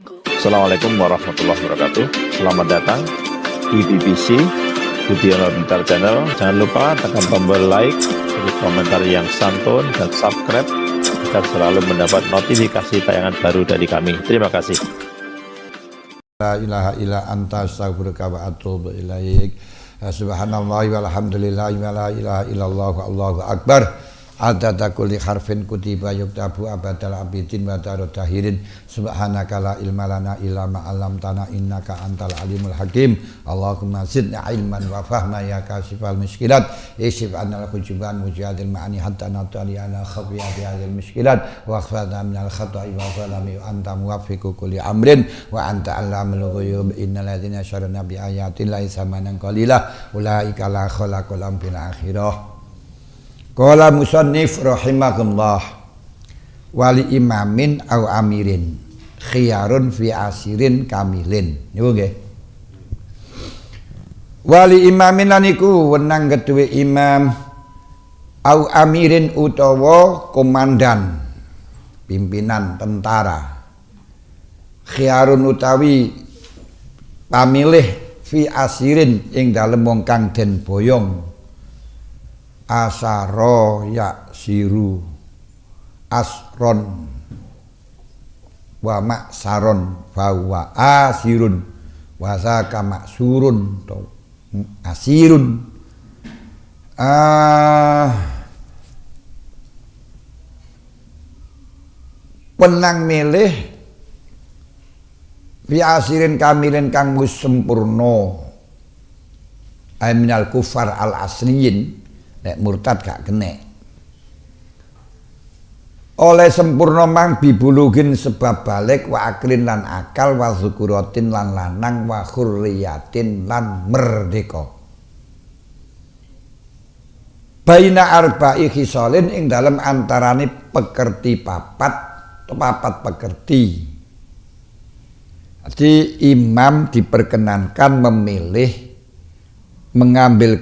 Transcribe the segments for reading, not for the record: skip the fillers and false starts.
Assalamualaikum warahmatullahi wabarakatuh. Selamat datang di BBC Budiono Pintar Channel. Jangan lupa tekan tombol like, beri komentar yang santun, dan subscribe agar selalu mendapat notifikasi tayangan baru dari kami. Terima kasih. La ilaha illa anta astaghfiruka wa atubu ilaik. Subhanallah walhamdulillah wa la ilaha illallah wallahu akbar. Adada kulli harfin kutiba yuktabu abadal abidin wa dahirin. Subhanaka la ilma lana illa ma 'allamtana innaka antal alimul hakim. Allahumma zidna ilman wa fahma ya kasifal muskilat. Isif anal hujuban mujadil ma'ani hatta natali ala khafiya bi hadhil muskilat wa khfadna minal khata'i wa zalami wa anta muwaffiqu kulli amrin wa anta allamul ghuyub. Innal ladzina syarana bi ayatin la samanan qalila ulaika la khalaqul fil akhirah. Qala musannif rahimahullah, wali imamin au amirin khiyarun fi asirin kamilin. Niku nggih. Wali imamin niku wenang keduwe imam au amirin utawa komandan pimpinan tentara. Khiyarun utawi pamilih fi asirin ing dalem wong kang den boyong. Asaro ya siru asron wa maksaron bahwa asirun wasaka maksurun atau asirun penang milih fi asirin kamilin kang wis sempurna minal kufar al asliyin. Nek murtad gak kena. Oleh sempurna mang bibulugin sebab balik wa aklin lan akal wa zukuratin lan lanang wa khurriyatin lan merdeka. Baina arba'i khisalin ing dalem antarane pekerti papat atau papat pekerti. Jadi imam diperkenankan memilih mengambil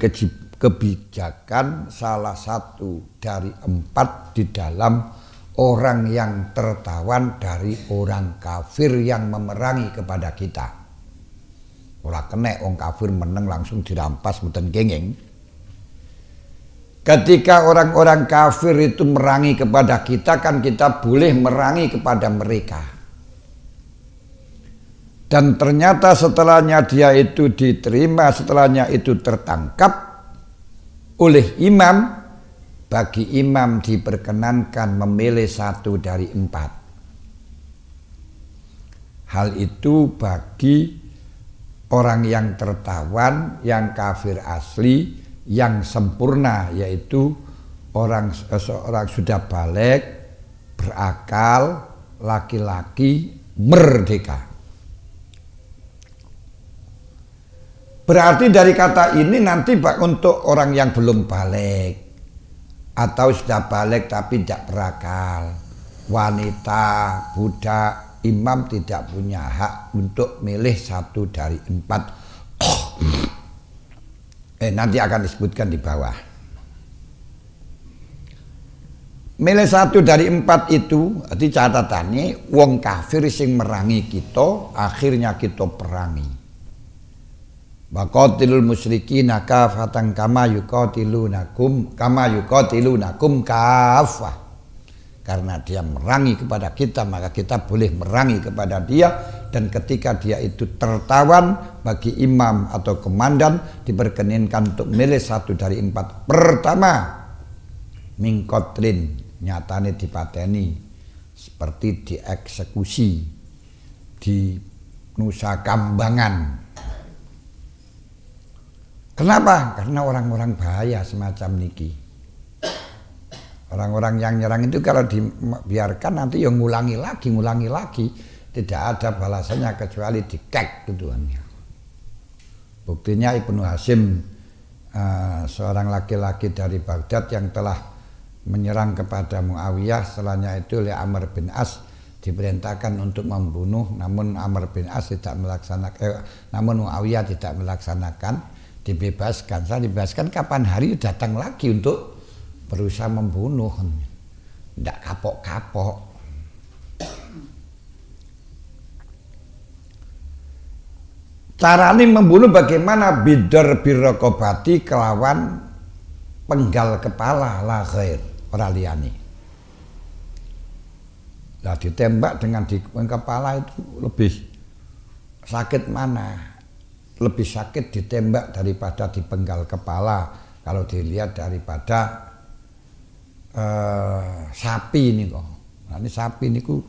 kebijakan salah satu dari 4 di dalam orang yang tertawan dari orang kafir yang memerangi kepada kita. Ora kena orang kafir meneng langsung dirampas mboten kenging. Ketika orang-orang kafir itu merangi kepada kita, kan kita boleh merangi kepada mereka. Dan ternyata setelahnya dia itu diterima, setelahnya itu tertangkap oleh imam, bagi imam diperkenankan memilih 1 dari 4. Hal itu bagi orang yang tertawan, yang kafir asli, yang sempurna, yaitu seorang sudah balik, berakal, laki-laki, merdeka. Berarti dari kata ini nanti untuk orang yang belum balik atau sudah balik tapi tidak berakal, wanita, budak, imam tidak punya hak untuk milih 1 dari 4. Nanti akan disebutkan di bawah. Milih 1 dari 4 itu, arti catatannya wong kafir sing merangi kita, akhirnya kita perangi. Waqatilul musyrikina kafatan kama yuqatilunakum kafah. Karena dia merangi kepada kita, maka kita boleh merangi kepada dia. Dan ketika dia itu tertawan, bagi imam atau komandan diperkenankan untuk milih 1 dari 4. Pertama, mingkotlin, nyatane dipateni, seperti dieksekusi di Nusa Kambangan. Kenapa? Karena orang-orang bahaya semacam niki. Orang-orang yang nyerang itu kalau dibiarkan nanti yang ngulangi lagi. Tidak ada balasannya kecuali dikek tujuannya. Buktinya Ibnu Hasyim, seorang laki-laki dari Baghdad yang telah menyerang kepada Muawiyah, setelahnya itu oleh Amr bin As diperintahkan untuk membunuh, namun Amr bin As tidak melaksanakan, namun Muawiyah tidak melaksanakan. Dibebaskan. Saya dibebaskan kapan hari datang lagi untuk berusaha membunuh. Tidak kapok-kapok. Carane membunuh bagaimana? Bidar birraqabati kelawan penggal kepala la ghair, ora liyane. Lah ditembak dengan di kepala itu lebih sakit mana? Lebih sakit ditembak daripada dipenggal kepala kalau dilihat daripada sapi ini kok. Nah, ini sapi niku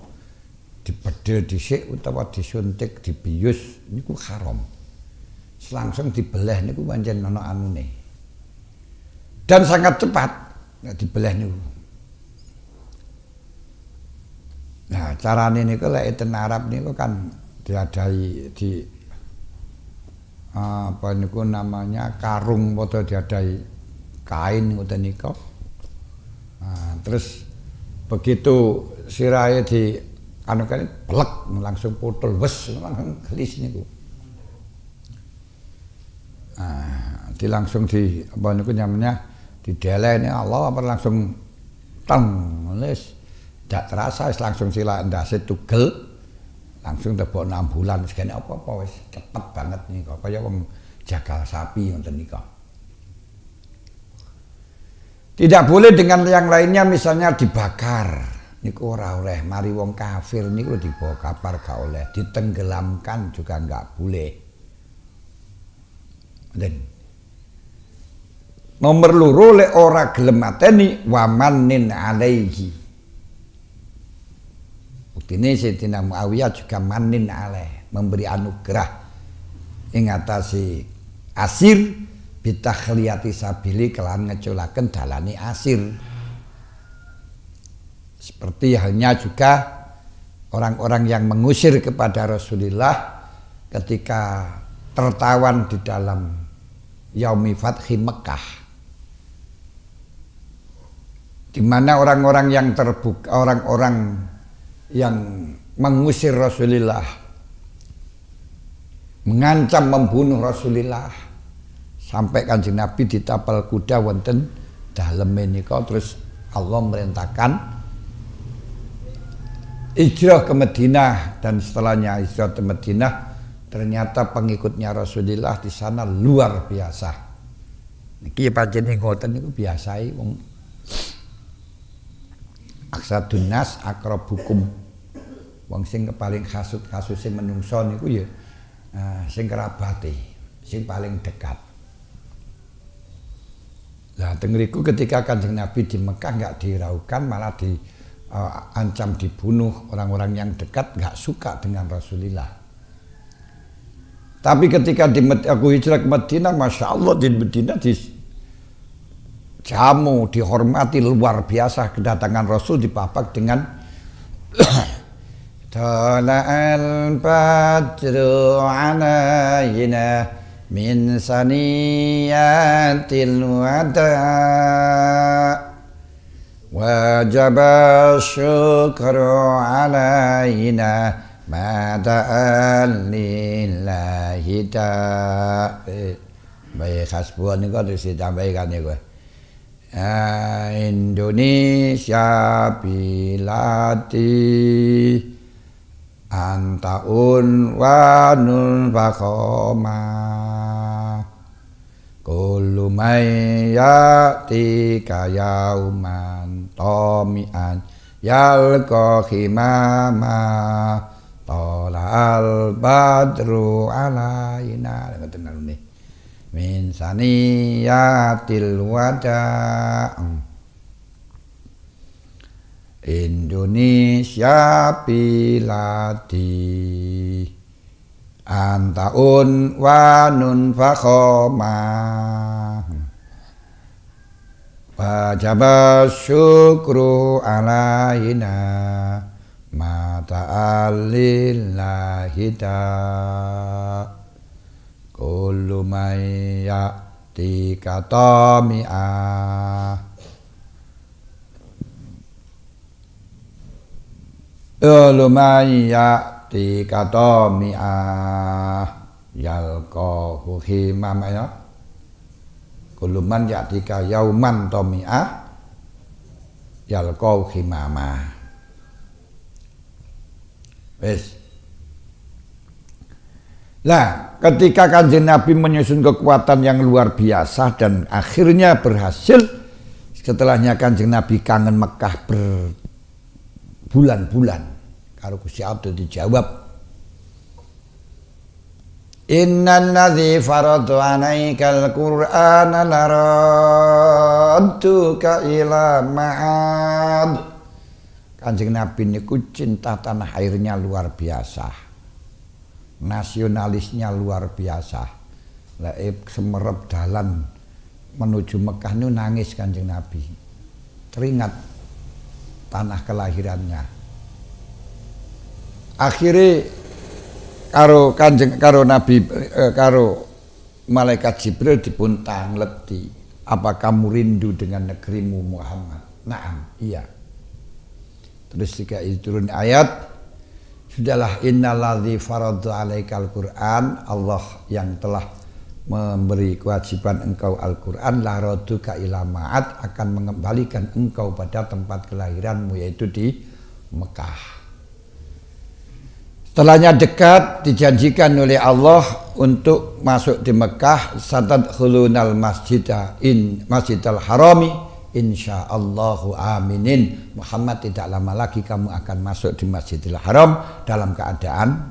dibedil dhisik utawa disuntik dibius niku haram. Langsung dibelah niku pancen ana anune. Dan sangat cepat nek dibelah niku. Nah, carane niku lek eten Arab niku kan diadai di apa niku namanya karung padha diadai kain ngoten nika. Nah, terus begitu sirahe di anu kan blek langsung putul wes langsung gelis niku. Langsung di apa niku namanya dideleni Allah apa langsung teng wis dak terasa langsung sila ndase tugel langsung tebok 6 bulan segene apa-apa wis cepet banget nika kaya wong jagal sapi ngoten nika. Tidak boleh dengan yang lainnya misalnya dibakar. Niku ora oleh, mari wong kafir niku dibawa kapar gak oleh, ditenggelamkan juga enggak boleh. Dan nomor loro lek ora gelem mateni wamanin alaihi. Buktine Sayyidina Muawiyah juga manin alaih, memberi anugerah ing atase asir bitakhliyati sabili kelan ngeculaken dalane asir. Seperti halnya juga orang-orang yang mengusir kepada Rasulullah ketika tertawan di dalam Yaumi Fathi Mekah, di mana orang-orang yang terbuka, orang-orang yang mengusir Rasulullah, mengancam membunuh Rasulullah, sampai Kanjeng Nabi ditapal kuda wonten dalem menika, terus Allah merintahkan hijrah ke Madinah, dan setelahnya hijrah ke Madinah ternyata pengikutnya Rasulullah di sana luar biasa. Niki pancen ngoten niku biasai wong aksadun nas akrabukum. Wong sing paling kasuse menungso niku ya sing kerabate, sing paling dekat. Lah teng mriku ketika Kanjeng Nabi di Mekah enggak diraukan, malah di ancam dibunuh. Orang-orang yang dekat nggak suka dengan Rasulullah. Tapi ketika aku hijrah ke Madinah, masya Allah di Madinah dijamu, dihormati luar biasa. Kedatangan Rasul dipapak dengan Tala'al badru alayna min saniyatil wada' wajib syukru alaina mada'an lillahi baik khasbuan ini kok disampaikan ya gue. Indonesia bilati antaun wanun fakoma kullu may yatika yauman tomian yalqa khimama tolal badru alaina ngoten nggih min saniyatil wada' Indonesia biladi antaun wanun fakhoma wajib syukru alaina mata'alillahi kullu may ya'tika tami'ah kullu may ya'tika tami'ah yalqahu khimama ya kullu man ya'tika yauman tami'ah yalqahu khimama. Wis Nah, ketika Kanjeng Nabi menyusun kekuatan yang luar biasa dan akhirnya berhasil, setelahnya Kanjeng Nabi kangen Mekah berbulan-bulan. Karo Gusti Allah dijawab, Innan ladzi faradu 'alaikal Qur'ana laradduka ila ma'ad. Kanjeng Nabi niku cinta tanah airnya luar biasa. Nasionalisnya luar biasa. Lah semerep dalan menuju Mekah nu nangis Kanjeng Nabi. Teringat tanah kelahirannya. Akhirnya karo Nabi karo malaikat Jibril dipun tangleti, apa kamu rindu dengan negerimu Muhammad? Naam, iya. Terus jika itu turun ayat, sudahlah innalladzi faradu 'alaikal Qur'an, Allah yang telah memberi kewajiban engkau Al-Qur'an, la raduka ila ma'ad, akan mengembalikan engkau pada tempat kelahiranmu yaitu di Mekah. Setelahnya dekat dijanjikan oleh Allah untuk masuk di Mekah, satadkhulunal masjidal harami insyaallahu aminin. Muhammad, tidak lama lagi kamu akan masuk di Masjidil Haram dalam keadaan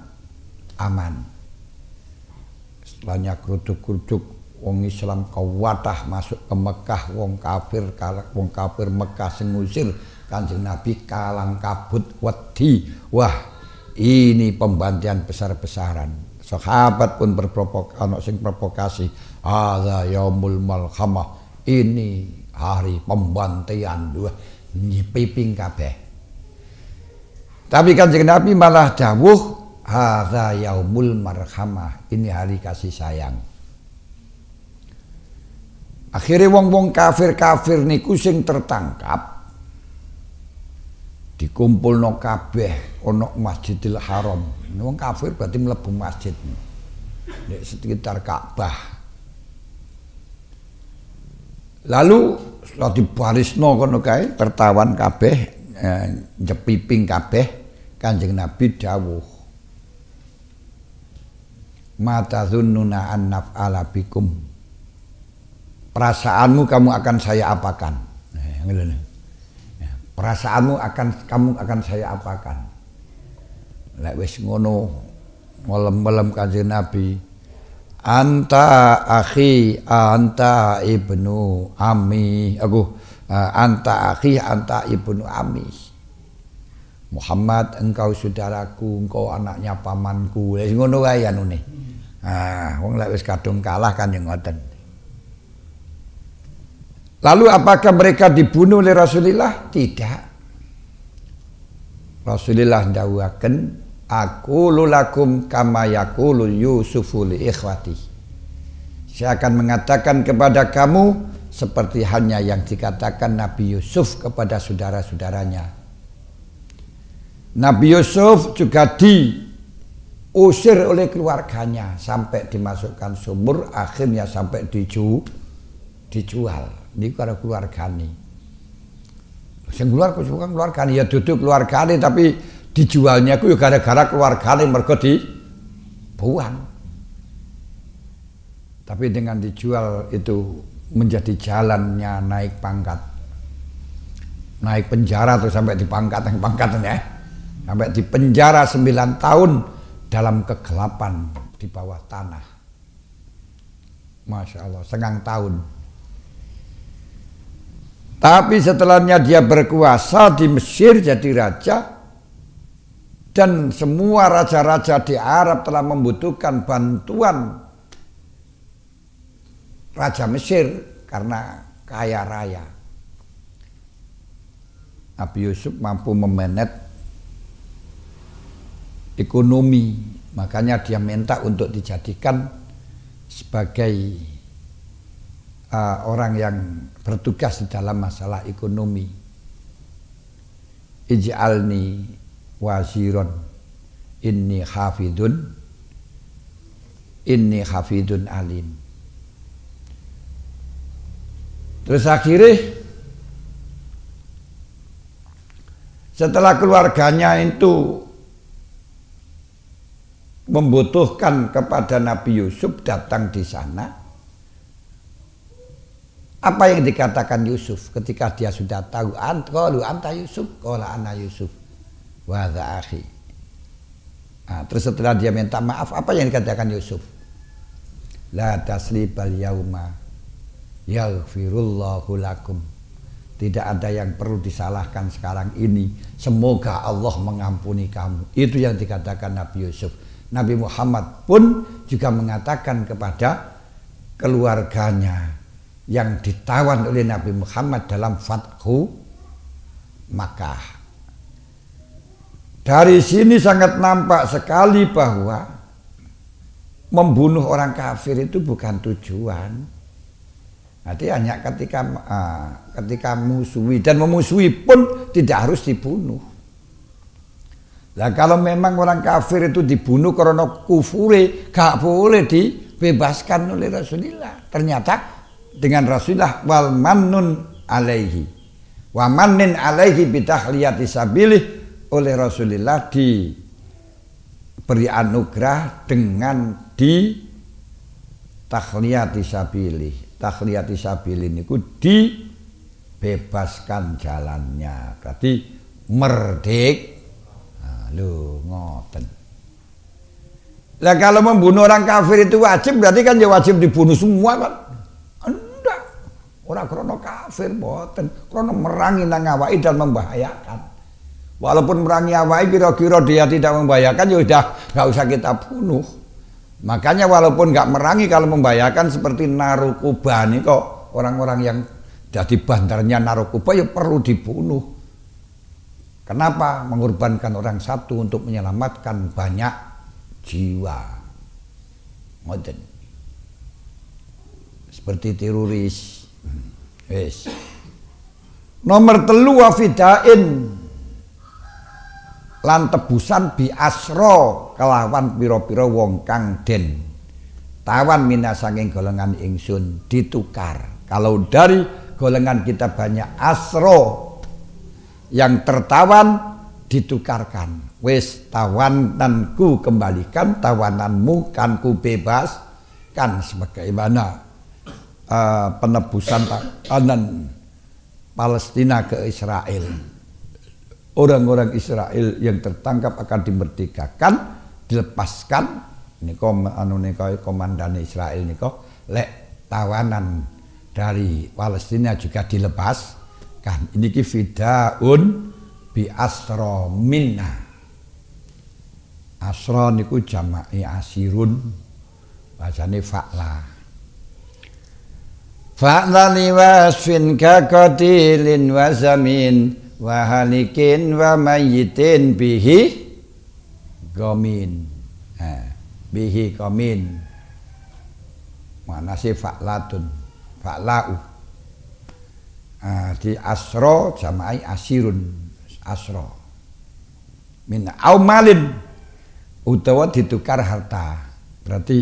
aman. Setelahnya keruduk-keruduk wong Islam kawatah masuk ke Mekah, wong kafir Mekah sengusir Kanjeng Nabi kalang kabut wedi. Wah, ini pembantian besar-besaran. Sahabat pun berprovokasi, hadza yaumul malhamah, ini hari pembantian, dua nyipiping kabeh. Tapi Kanjeng Nabi malah dawuh hadza yaumul marhamah, ini hari kasih sayang. Akhirnya wong-wong kafir niku sing tertangkap dikumpulno kabeh ana Masjidil Haram. Wong kafir berarti mlebu masjid di sekitar Ka'bah. Lalu setelah dibarisno kono kae tertawan kabeh, jepiping kabeh, Kanjeng Nabi dawuh, mata zunnuna an naf'ala bikum, perasaanmu kamu akan saya apakan. Perasaanmu kamu akan saya apakan. Lek wis ngono malam-malam Kanjeng Nabi, anta akhi anta ibnu ami, anta akhi anta ibnu ami. Muhammad, engkau saudaraku, engkau anaknya pamanku. Wis ngono wae anune. Wong lek wis kadung kalah kan yang ngoten. Lalu apakah mereka dibunuh oleh Rasulullah? Tidak. Rasulullah dawuhaken, aqulu lakum kama yaqulu Yusufu li ikhwati. Saya akan mengatakan kepada kamu seperti halnya yang dikatakan Nabi Yusuf kepada saudara-saudaranya. Nabi Yusuf juga diusir oleh keluarganya sampai dimasukkan sumur, akhirnya sampai dijual. Ini karena keluargane. Sing keluargane ya duduk keluargane, tapi dijualnya ku ya gara-gara keluargane mergo dibuang. Tapi dengan dijual itu menjadi jalannya naik pangkat. Naik penjara tuh sampai di pangkatnya. Sampai di penjara 9 tahun dalam kegelapan di bawah tanah. Masya Allah, 9 tahun. Tapi setelahnya dia berkuasa di Mesir jadi raja, dan semua raja-raja di Arab telah membutuhkan bantuan Raja Mesir karena kaya raya. Nabi Yusuf mampu memanage ekonomi, makanya dia minta untuk dijadikan sebagai orang yang bertugas di dalam masalah ekonomi. Ij'alni waziron inni hafidun alim. Terus akhirnya setelah keluarganya itu membutuhkan kepada Nabi Yusuf datang di sana. Apa yang dikatakan Yusuf ketika dia sudah tahu, qalu anta Yusuf, qala ana Yusuf wa hadza akhi. Nah, terus setelah dia minta maaf, apa yang dikatakan Yusuf? La taslibal yauma yaghfirullahu lakum. Tidak ada yang perlu disalahkan sekarang ini. Semoga Allah mengampuni kamu. Itu yang dikatakan Nabi Yusuf. Nabi Muhammad pun juga mengatakan kepada keluarganya yang ditawan oleh Nabi Muhammad dalam Fathu Makkah. Dari sini sangat nampak sekali bahwa membunuh orang kafir itu bukan tujuan. Nanti hanya ketika musuhi, dan memusuhi pun tidak harus dibunuh. Nah kalau memang orang kafir itu dibunuh karena kufure, gak boleh dibebaskan oleh Rasulullah. Ternyata dengan Rasulullah wal mannun alaihi wa mannin alaihi bitahliyati sabilih, oleh Rasulullah diberi anugerah dengan di tahliyati sabilih. Tahliyati sabilin itu dibebaskan jalannya, berarti ngoten. Lah kalau membunuh orang kafir itu wajib, berarti kan ya wajib dibunuh semua kan? Enggak, orang krono kafir boten, krono merangi nang awake dan membahayakan. Walaupun merangi awake kira-kira dia tidak membahayakan, ya udah nggak usah kita bunuh. Makanya walaupun nggak merangi, kalau membahayakan seperti Narokuba nih kok, orang-orang yang jadi bandarnya Narokuba ya perlu dibunuh. Kenapa? Mengorbankan orang satu untuk menyelamatkan banyak jiwa. Ngoten. Seperti teroris. Wes. Nomor 3 wafidain lan tebusan bi asro kelawan pira-pira wong kang den tawan mina saking golongan ingsun ditukar. Kalau dari golongan kita banyak asro yang tertawan ditukarkan. Wis tawananku kembalikan, tawananmu kan ku bebaskan, sebagaimana penebusan tawanan Palestina ke Israel. Orang-orang Israel yang tertangkap akan dimerdekakan, dilepaskan. Niko komandan Israel niko lek tawanan dari Palestina juga dilepaskan. Ini ki fidaun bi asro minna. Asro niku jama'i asirun, bahasane fa'la. Fa'la liwasfin ka qatilin wa zamin wa halikin wa mayyitin bihi gomin. Bihi gomin mana sih fa'latun fa'la'u. Di asro jamai asirun asro min aumalin utawa ditukar harta, berarti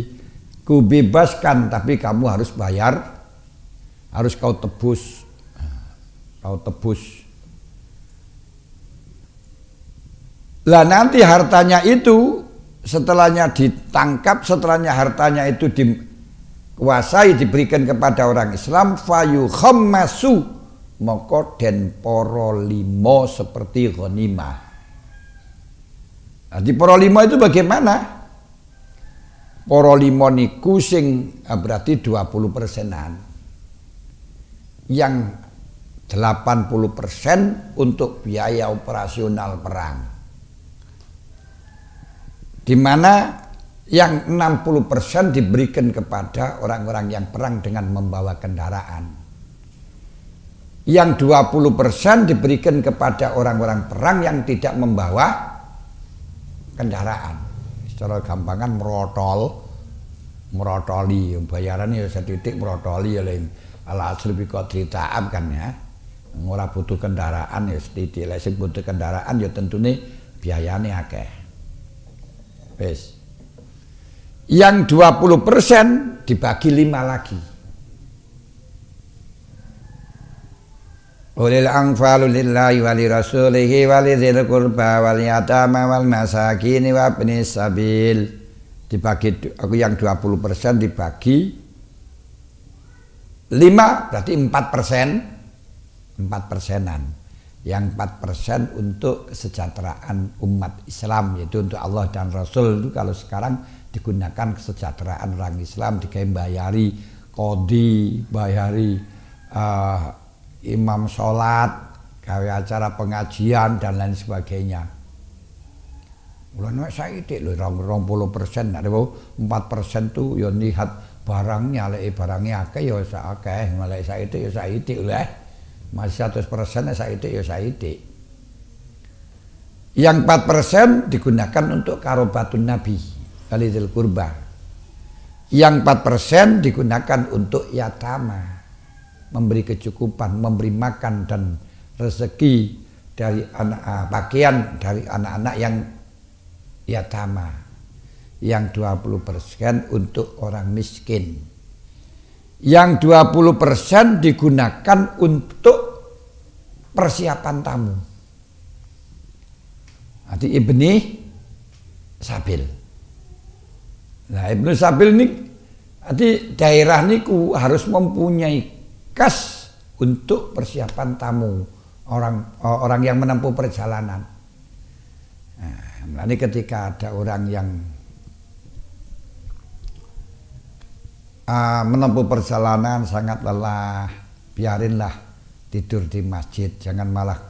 ku bebaskan tapi kamu harus bayar, harus kau tebus. Lah nanti hartanya itu setelahnya ditangkap, setelahnya hartanya itu dikuasai, diberikan kepada orang Islam, fayu khammasu moko den poro limo seperti ghanimah. Nah, di poro limo itu bagaimana? Poro limo niku sing berarti 20%-an. Yang 80% untuk biaya operasional perang. Di mana yang 60% diberikan kepada orang-orang yang perang dengan membawa kendaraan. Yang 20% diberikan kepada orang-orang perang yang tidak membawa kendaraan. Secara gampangan merotoli, bayarannya setitik merotoli ya lain. Ala asli biko ta'ab kan ya. Ora butuh kendaraan ya setitik, lek sing butuh kendaraan ya tentune biayane akeh. Wes. Yang 20% dibagi 5 lagi. Ulil anfalu lillahi wa li rasulihi wa li dzil qurba wal yatama wal masakin wa ibnis sabil dibagi aku yang 20% dibagi 5 berarti 4%. 4%-an. Yang 4% untuk kesejahteraan umat Islam, yaitu untuk Allah dan Rasul. Itu kalau sekarang digunakan kesejahteraan orang Islam, bayari kodi, bayari imam sholat, gawe acara pengajian dan lain sebagainya. Mulane saiki lho 20%, ada 4% tuh ya lihat barangnya, lek barangnya akeh ya akeh, lek saiki ya saiki lah. Masih 100% saiki ya saiki. Yang 4% digunakan untuk karobatun Nabi, walidil qurba. Yang 4% digunakan untuk yatama, memberi kecukupan, memberi makan dan rezeki dari anak, pakaian dari anak-anak yang yatama. Yang 20% untuk orang miskin. Yang 20% digunakan untuk persiapan tamu. Nanti Ibni Sabil. Nah, Ibnu Sabil ini nanti daerah niku harus mempunyai kas untuk persiapan tamu orang yang menempuh perjalanan. Nah, ini ketika ada orang yang menempuh perjalanan sangat lelah, biarinlah tidur di masjid, jangan malah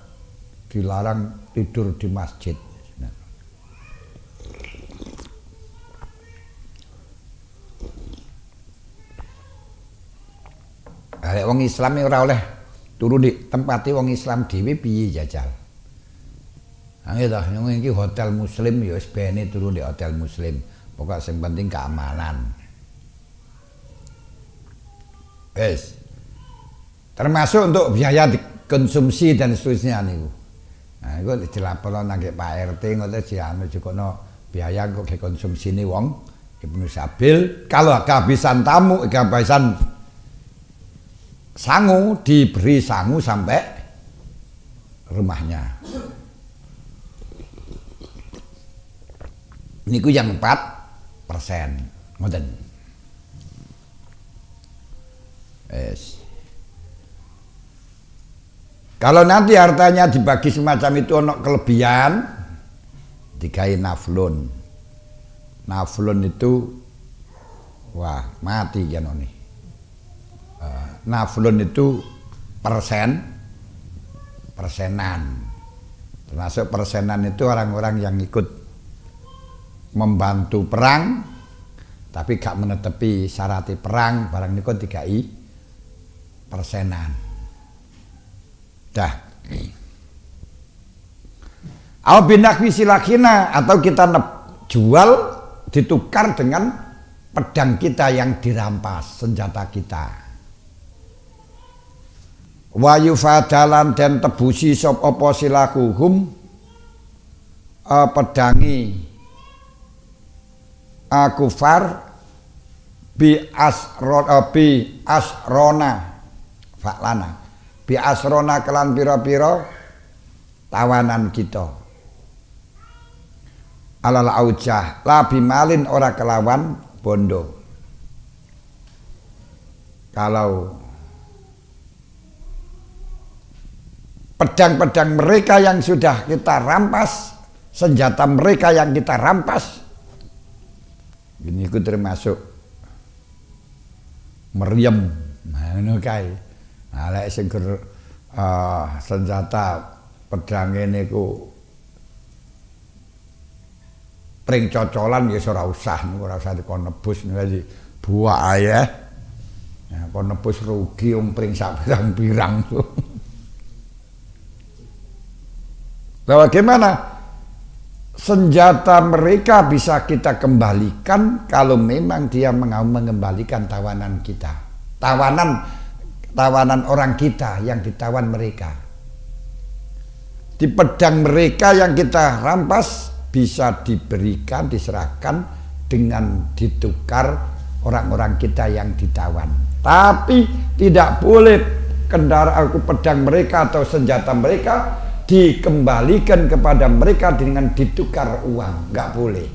dilarang tidur di masjid. Wong Islam ora oleh turu di tempati wong Islam dhewe piye jajal. Nah itu yang iki hotel muslim ya wis bene turu di hotel muslim. Pokok sing penting keamanan. Wes. Termasuk untuk biaya konsumsi dan seterusnya niku. Nah, iku dilaporno nang Pak RT ngoten dianu jukono biaya kok konsumsine wong Ibnu Sabil. Kalau kehabisan tamu, kehabisan sangu, diberi sangu sampai rumahnya. Niku yang 4%. Ngoten. Yes. Kalau nanti hartanya dibagi semacam itu ono kelebihan, dikai naflun. Naflun itu wah mati kan oni. Naflun itu persenan. Termasuk persenan itu orang-orang yang ikut membantu perang tapi gak menetepi syarat perang, barang niku dikai persenan. Dah. Au binakwi silakina, atau kita jual ditukar dengan pedang kita yang dirampas, senjata kita. Wa yufadalan dan tebusi sop apa silakuhum pedangi kufar bi asrona faklana bi asrona kelan pira-pira tawanan kita alal aujah la bimalin ora kelawan bondo. Kalau pedang-pedang mereka yang sudah kita rampas, senjata mereka yang kita rampas, ini ku termasuk meriam, ngono kae. Nah, lek sing senjata pedang ini ku pring cocolan ya ora usah dikon nebus niku buak ae. Nah, kon nebus rugi wong pring sak pirang-pirang. Nah, bagaimana? Senjata mereka bisa kita kembalikan kalau memang dia mengembalikan tawanan kita. Tawanan orang kita yang ditawan mereka. Di pedang mereka yang kita rampas bisa diberikan, diserahkan dengan ditukar orang-orang kita yang ditawan. Tapi tidak boleh kendaraan pedang mereka atau senjata mereka dikembalikan kepada mereka dengan ditukar uang, nggak boleh.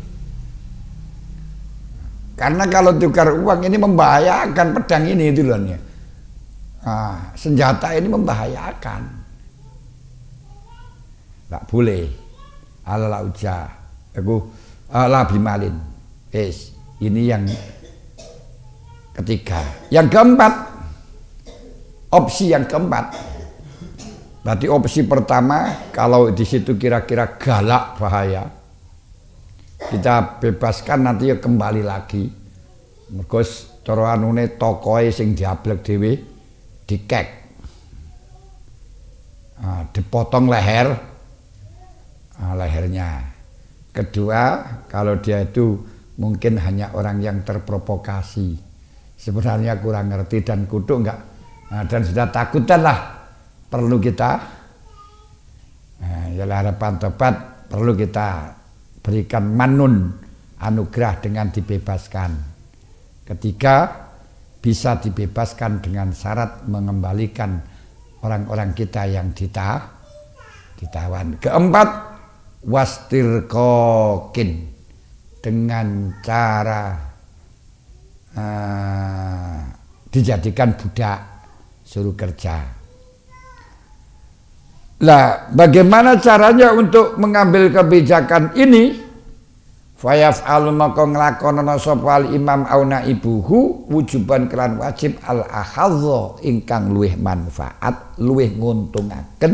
Karena kalau tukar uang ini membahayakan, pedang ini itu loh. Senjata ini membahayakan. Tak boleh. Ala uja. Aku labi malin. Ini yang ketiga. Yang keempat, opsi yang keempat. Berarti opsi pertama, kalau di situ kira-kira galak bahaya, kita bebaskan, nanti ya kembali lagi. Mergos cara anune tokoe sing diablek dhewe dikek. Dipotong leher. Lehernya. Kedua, kalau dia itu mungkin hanya orang yang terprovokasi. Sebenarnya kurang ngerti dan kudu enggak. Dan sudah takutan lah. Perlu kita harapan tobat, perlu kita berikan manun, anugerah dengan dibebaskan. Ketiga, bisa dibebaskan dengan syarat mengembalikan orang-orang kita yang ditawan. Keempat, wastirqokin, dengan cara dijadikan budak, suruh kerja. Lah, bagaimana caranya untuk mengambil kebijakan ini? Fayaf'alu maka nglakonana sapa imam auna ibuhu wujuban kelan wajib al akhadha ingkang luwih manfaat, luwih nguntungaken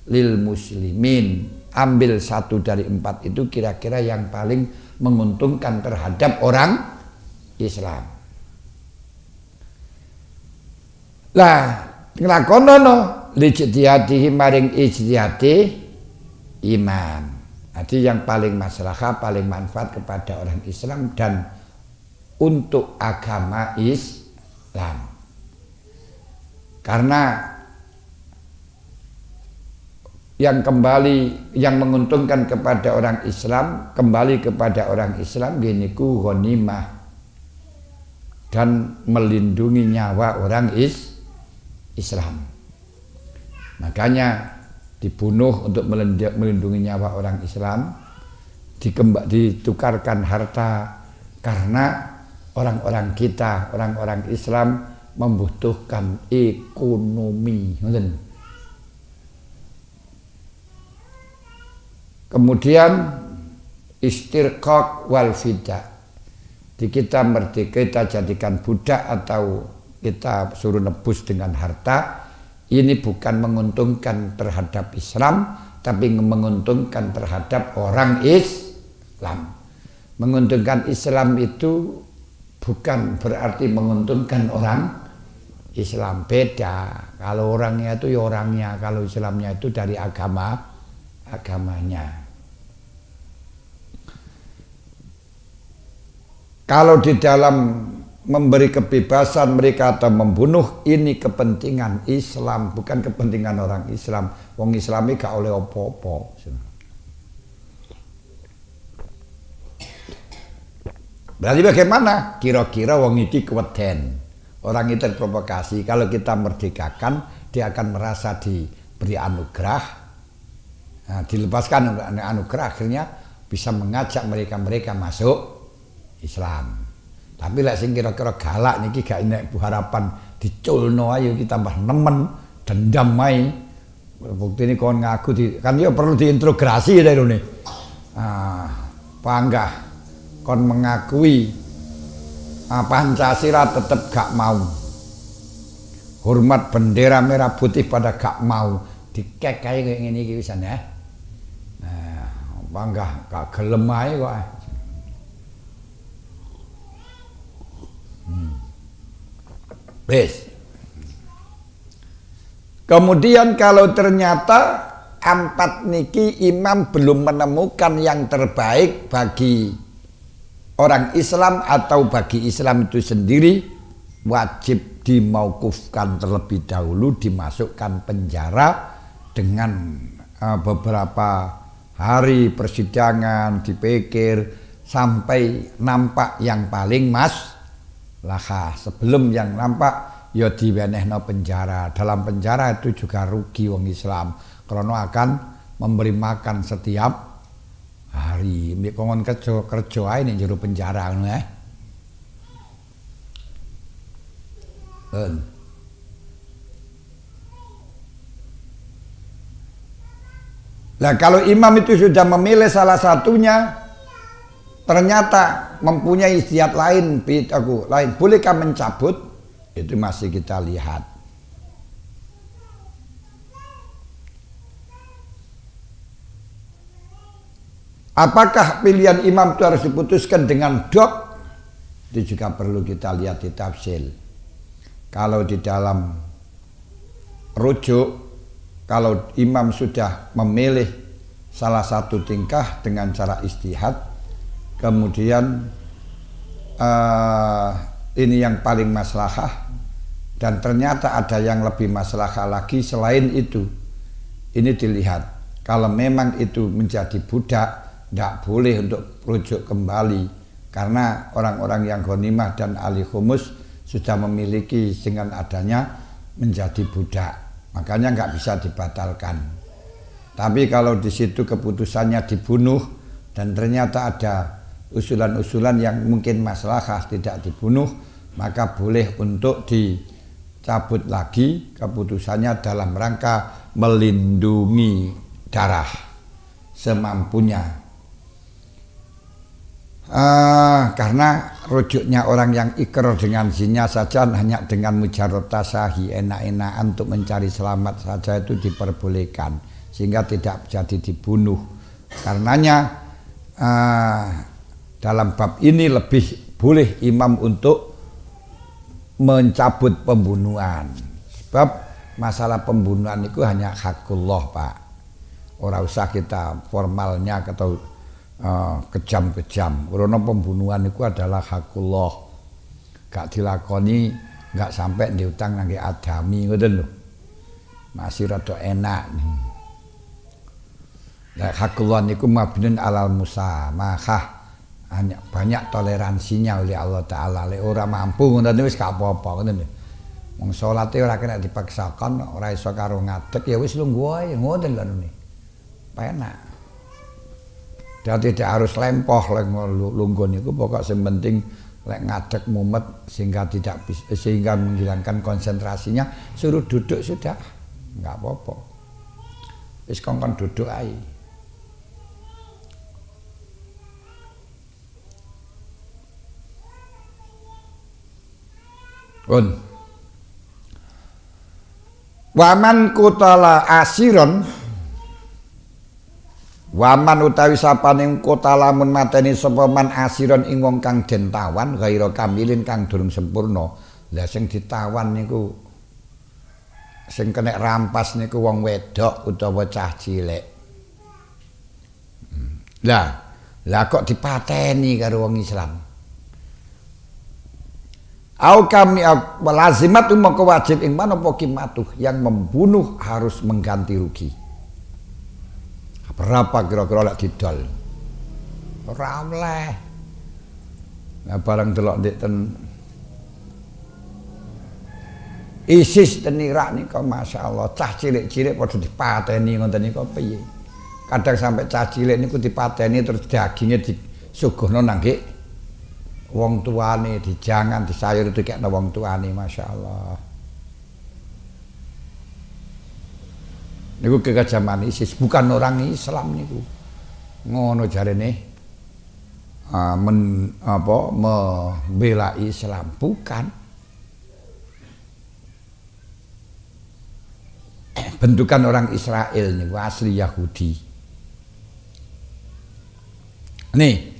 lil muslimin. Ambil satu dari empat itu kira-kira yang paling menguntungkan terhadap orang Islam. Lah, nglakonana lijtihadihi maring ijtihadi imam. Jadi yang paling maslahah, paling manfaat kepada orang Islam dan untuk agama Islam. Karena yang menguntungkan kepada orang Islam, kembali kepada orang Islam giniku ghanimah dan melindungi nyawa orang Islam. Makanya dibunuh untuk melindungi nyawa orang Islam, ditukarkan harta karena orang-orang kita, orang-orang Islam membutuhkan ekonomi. Kemudian istirqaq wal fida. Kita merdeka, kita jadikan budak atau kita suruh nebus dengan harta. Ini bukan menguntungkan terhadap Islam, tapi menguntungkan terhadap orang Islam. Menguntungkan Islam itu bukan berarti menguntungkan orang Islam, beda. Kalau orangnya itu ya orangnya, kalau Islamnya itu dari agamanya. Kalau di dalam memberi kebebasan mereka atau membunuh, ini kepentingan Islam, bukan kepentingan orang Islam. Wong Islami gak oleh opo-opo. Berarti bagaimana? Kira-kira wong iki keweden. Orang itu terprovokasi. Kalau kita merdekakan, dia akan merasa diberi anugerah. Nah, dilepaskan anugerah, akhirnya bisa mengajak mereka masuk Islam. Tapi lek sing kira-kira galak niki gak enek harapan diculno ayo kita tambah nemen dendam ae. Buktine kon ngaku kan ya perlu diintegrasi ta rene. Panggah kon mengakui Pancasila tetap gak mau. Hormat bendera merah putih pada gak mau. Dikek kae kayak ngene iki wisan ya. Panggah gak gelem ae kok. Wes. Kemudian kalau ternyata empat niki imam belum menemukan yang terbaik bagi orang Islam atau bagi Islam itu sendiri, wajib dimaukufkan terlebih dahulu, dimasukkan penjara dengan beberapa hari persidangan, dipikir sampai nampak yang paling maslahah. Sebelum yang nampak ya diwenehno penjara. Dalam penjara itu juga rugi wong Islam karena akan memberi makan setiap hari. Mbek kongon kerja ae ning jero penjara ngono ya. Nah kalau imam itu sudah memilih salah satunya, ternyata mempunyai istiad lain, bolehkah mencabut? Itu masih kita lihat. Apakah pilihan imam itu harus diputuskan dengan dok? Itu juga perlu kita lihat di tafsir. Kalau di dalam rujuk, kalau imam sudah memilih salah satu tingkah dengan cara istihad, kemudian ini yang paling maslahah dan ternyata ada yang lebih maslahah lagi selain itu, ini dilihat. Kalau memang itu menjadi budak, tidak boleh untuk rujuk kembali, karena orang-orang yang ghanimah dan ahli khumus sudah memiliki dengan adanya menjadi budak, makanya nggak bisa dibatalkan. Tapi kalau di situ keputusannya dibunuh dan ternyata ada usulan-usulan yang mungkin maslahah tidak dibunuh, maka boleh untuk dicabut lagi keputusannya dalam rangka melindungi darah semampunya. Karena rujuknya orang yang ikrar dengan zina saja hanya dengan mujarrad tasahi, enak-enakan untuk mencari selamat saja itu diperbolehkan, sehingga tidak jadi dibunuh. Karenanya dalam bab ini lebih boleh imam untuk mencabut pembunuhan, sebab masalah pembunuhan itu hanya hakullah Pak, ora usah kita formalnya atau kejam-kejam. Karena pembunuhan itu adalah hakullah, gak dilakoni, gak sampai diutang nangge adami, ngoten lho, masih rada enak. Nah, hakullah niku mabnun alal musamahah, hanya banyak toleransinya oleh Allah Ta'ala. Lek ora mampu ngoten wis gak apa-apa ngoten lho. Wong salate ora kena dipaksakan, ora iso karo ngadeg ya wis lungguh ae ngoten lho nune. Penak. Dan tidak harus lempoh lungguh niku, pokok sing penting lek ngadeg mumet sehingga menghilangkan konsentrasinya, suruh duduk sudah, enggak apa-apa. Wis kongkon duduk ae. Waman kutala asiron, waman utawi sapaning kota lamun mateni sapa man asiron ing wong kang den tawan ghaira kamilin kang durung sempurna. Lah sing ditawan niku, sing kena rampas niku wong wedok utawa cah cilik. Lah kok dipateni karo wong Islam? Au kami lazimat maka wajib ing mana apa kimatuh, yang membunuh harus mengganti rugi. Berapa kira-kira lek didol? Ora oleh. Nah barang delok ndek ten ISIS ten Irak nika masyaallah cah cilik-cilik padha dipateni ngoten nika piye. Kadang sampai cah cilik niku dipateni terus daginge disuguhno nangge wong tuane, dijangan disayur dikekno wong tuane, masyaallah. Niku kekejaman ISIS, bukan orang Islam niku. Ngono jarene membela Islam, bukan. Bentukan orang Israel niku asli Yahudi. Nih.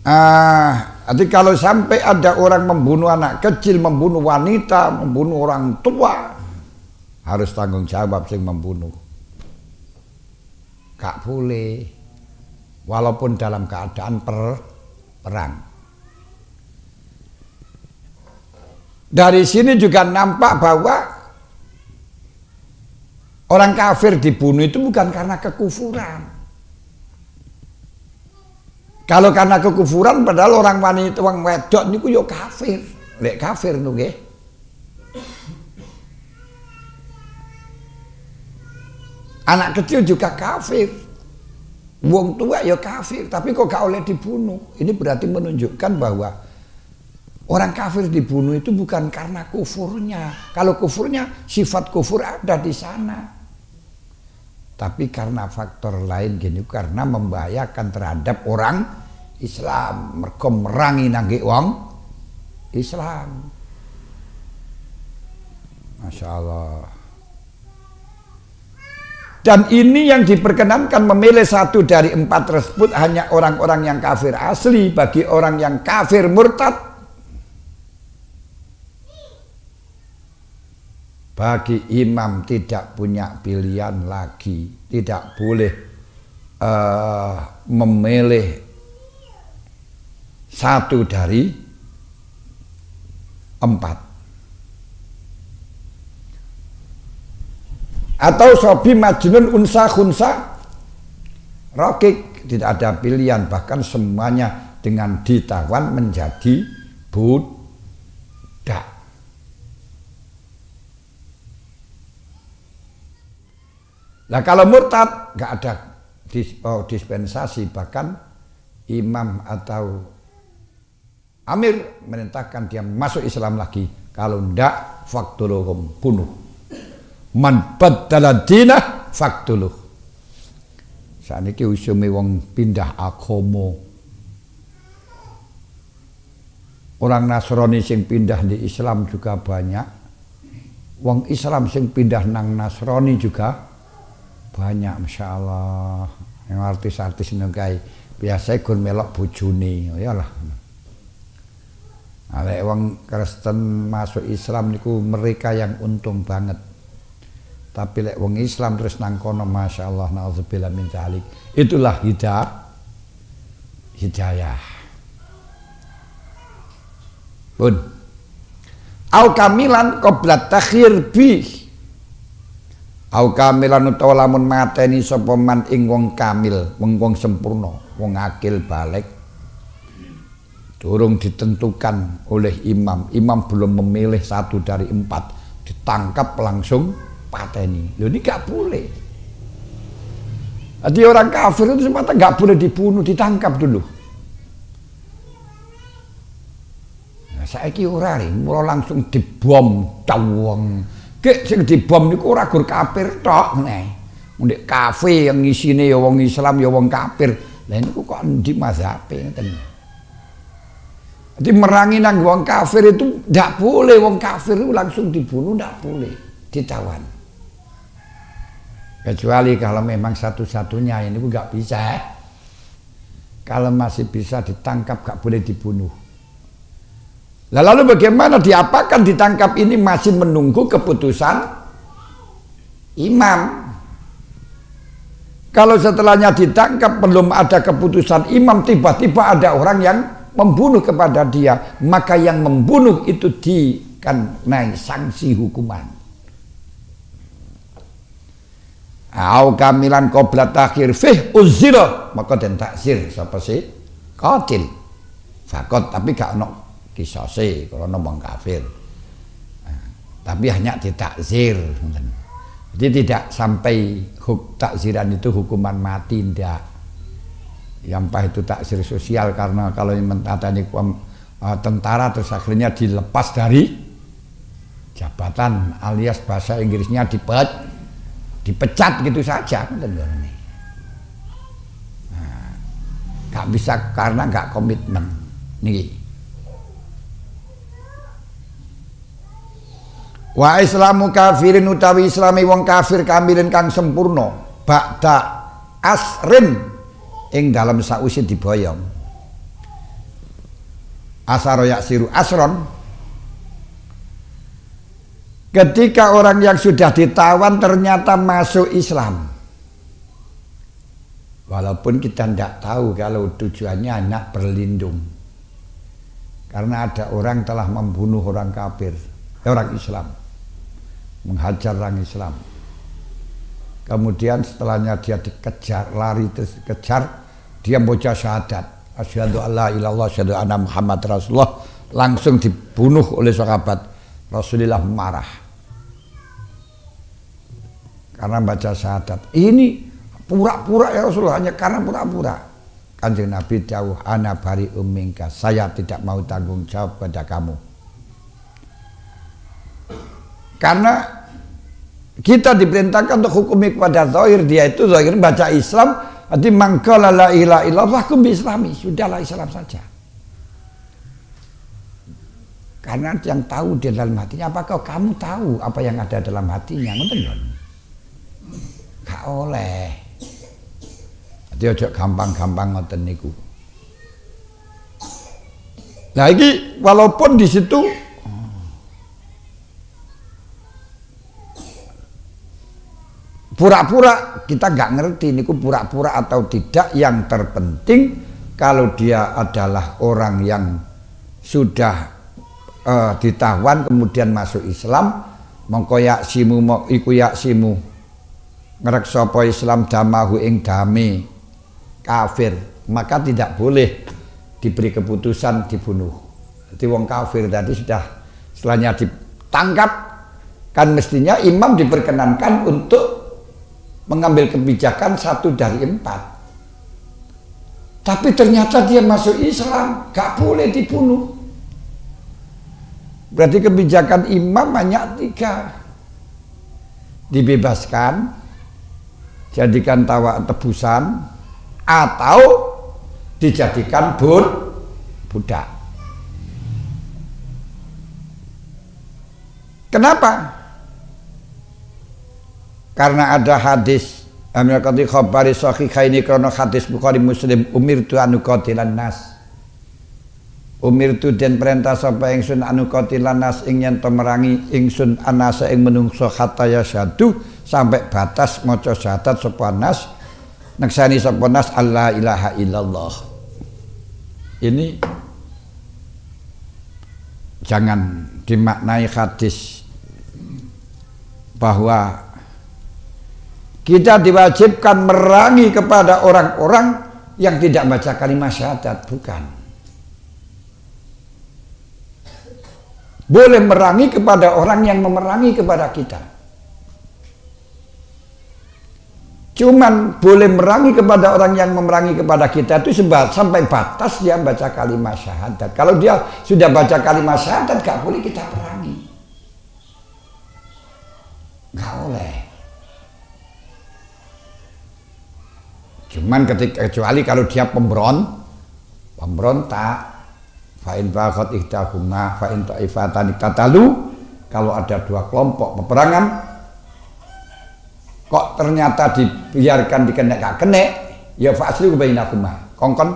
Jadi kalau sampai ada orang membunuh anak kecil, membunuh wanita, membunuh orang tua, harus tanggung jawab sing membunuh. Gak boleh, walaupun dalam keadaan perang. Dari sini juga nampak bahwa orang kafir dibunuh itu bukan karena kekufuran. Kalau karena kekufuran, padahal orang wanita, orang wedok niku yo kafir, lek kafir niku nggih. Anak kecil juga kafir, wong tua ya kafir, tapi kok gak oleh dibunuh. Ini berarti menunjukkan bahwa Orang kafir dibunuh itu bukan karena kufurnya. Kalau kufurnya, sifat kufur ada di sana. Tapi karena faktor lain gini, karena membahayakan terhadap orang Islam. Mereka merangi nangge wong Islam. Masya Allah. Dan ini yang diperkenankan memilih satu dari 4 tersebut hanya orang-orang yang kafir asli. Bagi orang yang kafir murtad, bagi imam tidak punya pilihan lagi, tidak boleh memilih satu dari 4. Atau sobi majnun unsa khunsa rokik, tidak ada pilihan, bahkan semuanya dengan ditawan menjadi budak. Nah kalau murtad nggak ada dispensasi, bahkan imam atau amir merintahkan dia masuk Islam lagi. Kalau ndak faktuluhum, bunuh. Man baddala dinah faktuluh. Saniki usume wong pindah agama. Orang Nasrani sing pindah di Islam juga banyak. Wong Islam sing pindah nang Nasrani juga banyak, Masya Allah. Yang artis-artis nengkai biasa gun melok bojone, ya lah. Alek wong Kristen masuk Islam niku mereka yang untung banget. Tapi lek wong Islam terus nang kono, Masya Allah, naudzubillah min dzalik. Itulah hidayah. Pun. Au kamilan qabla takhir bi. Au kamilan utawa lamun mateni sapa man ing wong kamil, wong sempurna, wong akil balik, durung ditentukan oleh imam. Imam belum memilih satu dari 4, ditangkap langsung pateni. Loh ini gak boleh. Jadi orang kafir itu semata gak boleh dibunuh, ditangkap dulu. Nah, saiki ora mula langsung dibom tawang. Kek sing dibom niku ora gur kafir tok neh. Ndek kafe yang isine ya wong Islam ya wong kafir. Lah niku kok endi mazhabe ngeten. Jadi merangi nang wong kafir itu ndak boleh, wong kafir itu langsung dibunuh ndak boleh, ditawan. Kecuali kalau memang satu-satunya ini nggak bisa. Kalau masih bisa ditangkap nggak boleh dibunuh. Lalu bagaimana diapakan ditangkap ini masih menunggu keputusan imam. Kalau setelahnya ditangkap belum ada keputusan imam, tiba-tiba ada orang yang membunuh kepada dia, maka yang membunuh itu dikenai sanksi hukuman. Au kamilan qabla takhir fih uzira, maka den taksir sapa sih qatil. Fakot tapi gak ono kisose kalau ngomong kafir. Tapi hanya ditakzir. Jadi tidak sampai takziran itu hukuman mati, tidak. Yang apa itu takzir sosial, karena kalau mentatani tentara terus akhirnya dilepas dari jabatan, alias bahasa Inggrisnya dipecat gitu saja. Nah, gak bisa karena gak komitmen. Nih. Wa islamu kafirin utawi islami wong kafir kamilin kang sempurna ba'da asrin ing dalam sausi diboyong. Asaro yaksiru asron, ketika orang yang sudah ditawan ternyata masuk Islam, walaupun kita tidak tahu kalau tujuannya hanya berlindung, karena ada orang telah membunuh orang kafir, orang Islam, menghajar orang Islam. Kemudian setelahnya dia dikejar, lari terus dikejar, dia baca syahadat, asyhadu alla ilaha illallah asyhadu anna Muhammad Rasulullah, langsung dibunuh oleh sahabat. Rasulullah marah karena baca syahadat. Ini pura-pura ya Rasulullah, hanya karena pura-pura. Kanjeng Nabi dawuh ana bari minka, saya tidak mau tanggung jawab pada kamu. Karena kita diperintahkan untuk hukumi kepada zahir, dia itu zahir baca Islam, arti mangkala la ilaha illallah kum bi islami, sudahlah Islam saja. Karena yang tahu di dalam hatinya, apakah kamu tahu apa yang ada dalam hatinya? Ngoten lho. Gak oleh. Jadi ojo gampang-gampang ngoten niku. Nah iki walaupun di situ pura-pura kita nggak ngerti niku pura-pura atau tidak, yang terpenting kalau dia adalah orang yang sudah ditawan kemudian masuk Islam, mongko yaksimu iku yaksimu ngreksa apa Islam damahu ing dame kafir, maka tidak boleh diberi keputusan dibunuh. Jadi wong kafir tadi sudah setelahnya ditangkap, kan mestinya imam diperkenankan untuk mengambil kebijakan 1 dari 4. Tapi ternyata dia masuk Islam, gak boleh dibunuh. Berarti kebijakan imam hanya 3. Dibebaskan, jadikan tawa tebusan, atau dijadikan budak. Kenapa? Karena ada hadis Amerikati khabari sahihaini krono hadis Bukhari Muslim umirtu anu qatilan nas. Umirtu den perintah sapa ingsun anu qatilan nas ing yen to merangi ingsun anasa ing menungso hatta yasyadu sampai batas maca syahadat sapa nas neksani sapa nas alla ilaha illallah. Ini jangan dimaknai hadis bahwa kita diwajibkan merangi kepada orang-orang yang tidak baca kalimat syahadat, bukan. Boleh merangi kepada orang yang memerangi kepada kita. Cuman boleh merangi kepada orang yang memerangi kepada kita itu sampai batas dia baca kalimat syahadat. Kalau dia sudah baca kalimat syahadat, gak boleh kita perangi. Gak boleh. Cuman kecuali kalau dia pemberontak, fa'in baghat ihdahuma fa'in ta'ifatan iktatalu, kalau ada 2 kelompok peperangan kok ternyata dibiarkan gak kena, ya fa'aslihu bainahuma, kongkon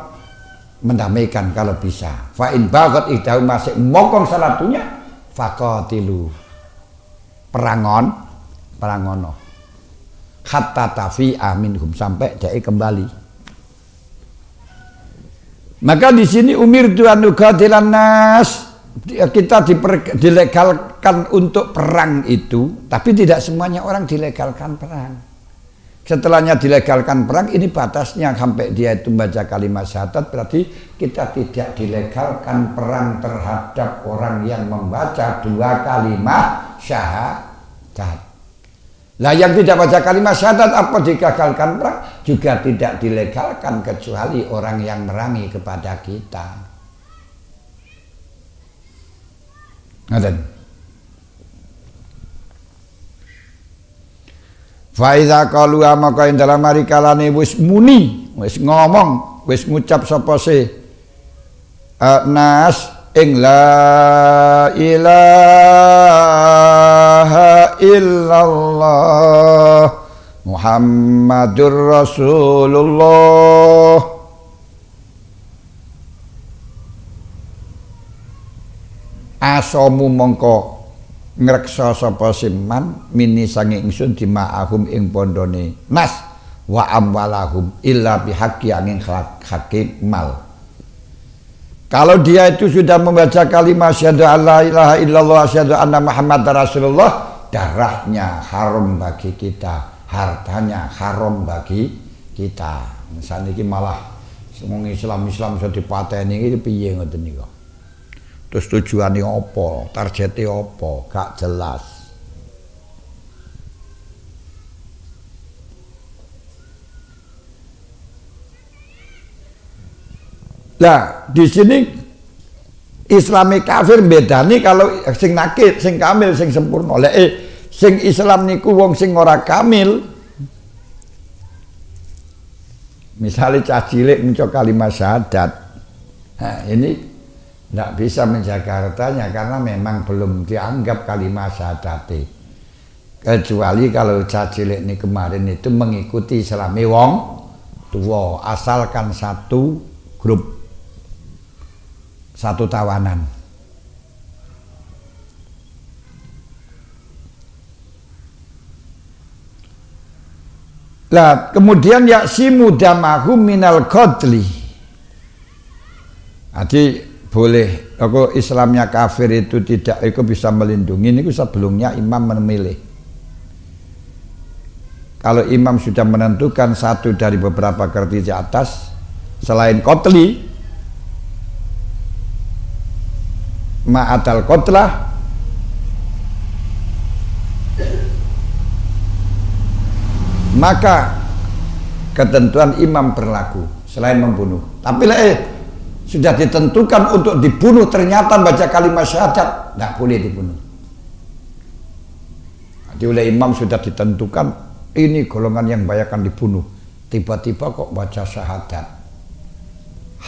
mendamaikan kalau bisa. Fa'in baghat ihdahuma sik mokong salah satunya faqatilu, perangono hatta tafi'a minhum, sampai dia kembali. Maka di sini umirtu an uqatilan nas, kita dilegalkan untuk perang itu, tapi tidak semuanya orang dilegalkan perang. Setelahnya dilegalkan perang, ini batasnya sampai dia itu membaca kalimat syahadat, berarti kita tidak dilegalkan perang terhadap orang yang membaca 2 kalimat syahadat. Nah yang tidak baca kalimat syahadat apa digagalkan perang? Juga tidak dilegalkan kecuali orang yang merangi kepada kita. Ngaten. Fa iza qalu maka ing dalam mari kalane wis muni, wis ngomong, wis ngucap sapa se nas ing la ilaha illallah Muhammadur Rasulullah, asamu mongko ngreksa sapa siman mini sange ingsun dima'ahum ing pondone nas wa amwalahum illa bihaqqi angin hakim mal. Kalau dia itu sudah membaca kalimat syahadu alla ilaha illallah syahadu anna Muhammad Rasulullah, darahnya haram bagi kita, hartanya haram bagi kita. Misalnya ini malah semua Islam sudah dipateni ini piye ngoten niku. Terus tujuannya apa, targetnya apa, gak jelas. Lah di sini Islami kafir bedani kalau sing nakit, sing kamil, sing sempurna. Lek sing Islam niku wong sing ora kamil. Misalnya cah cilik mencoba kalimat syahadat. Nah, ini tidak bisa menjaga hartanya karena memang belum dianggap kalimat syahadat. Kecuali kalau cah cilik ini kemarin itu mengikuti Islami wong tua, asalkan satu grup, satu tawanan. Lah kemudian yaksimu damahu minal qadli. Jadi boleh aku Islamnya kafir itu tidak itu bisa melindungi ini sebelumnya imam memilih. Kalau imam sudah menentukan satu dari beberapa kriteria atas selain qadli ma'atal qatlah maka ketentuan imam berlaku selain membunuh. Tapi sudah ditentukan untuk dibunuh ternyata baca kalimat syahadat tidak boleh dibunuh. Jadi oleh imam sudah ditentukan ini golongan yang banyak akan dibunuh, tiba-tiba kok baca syahadat,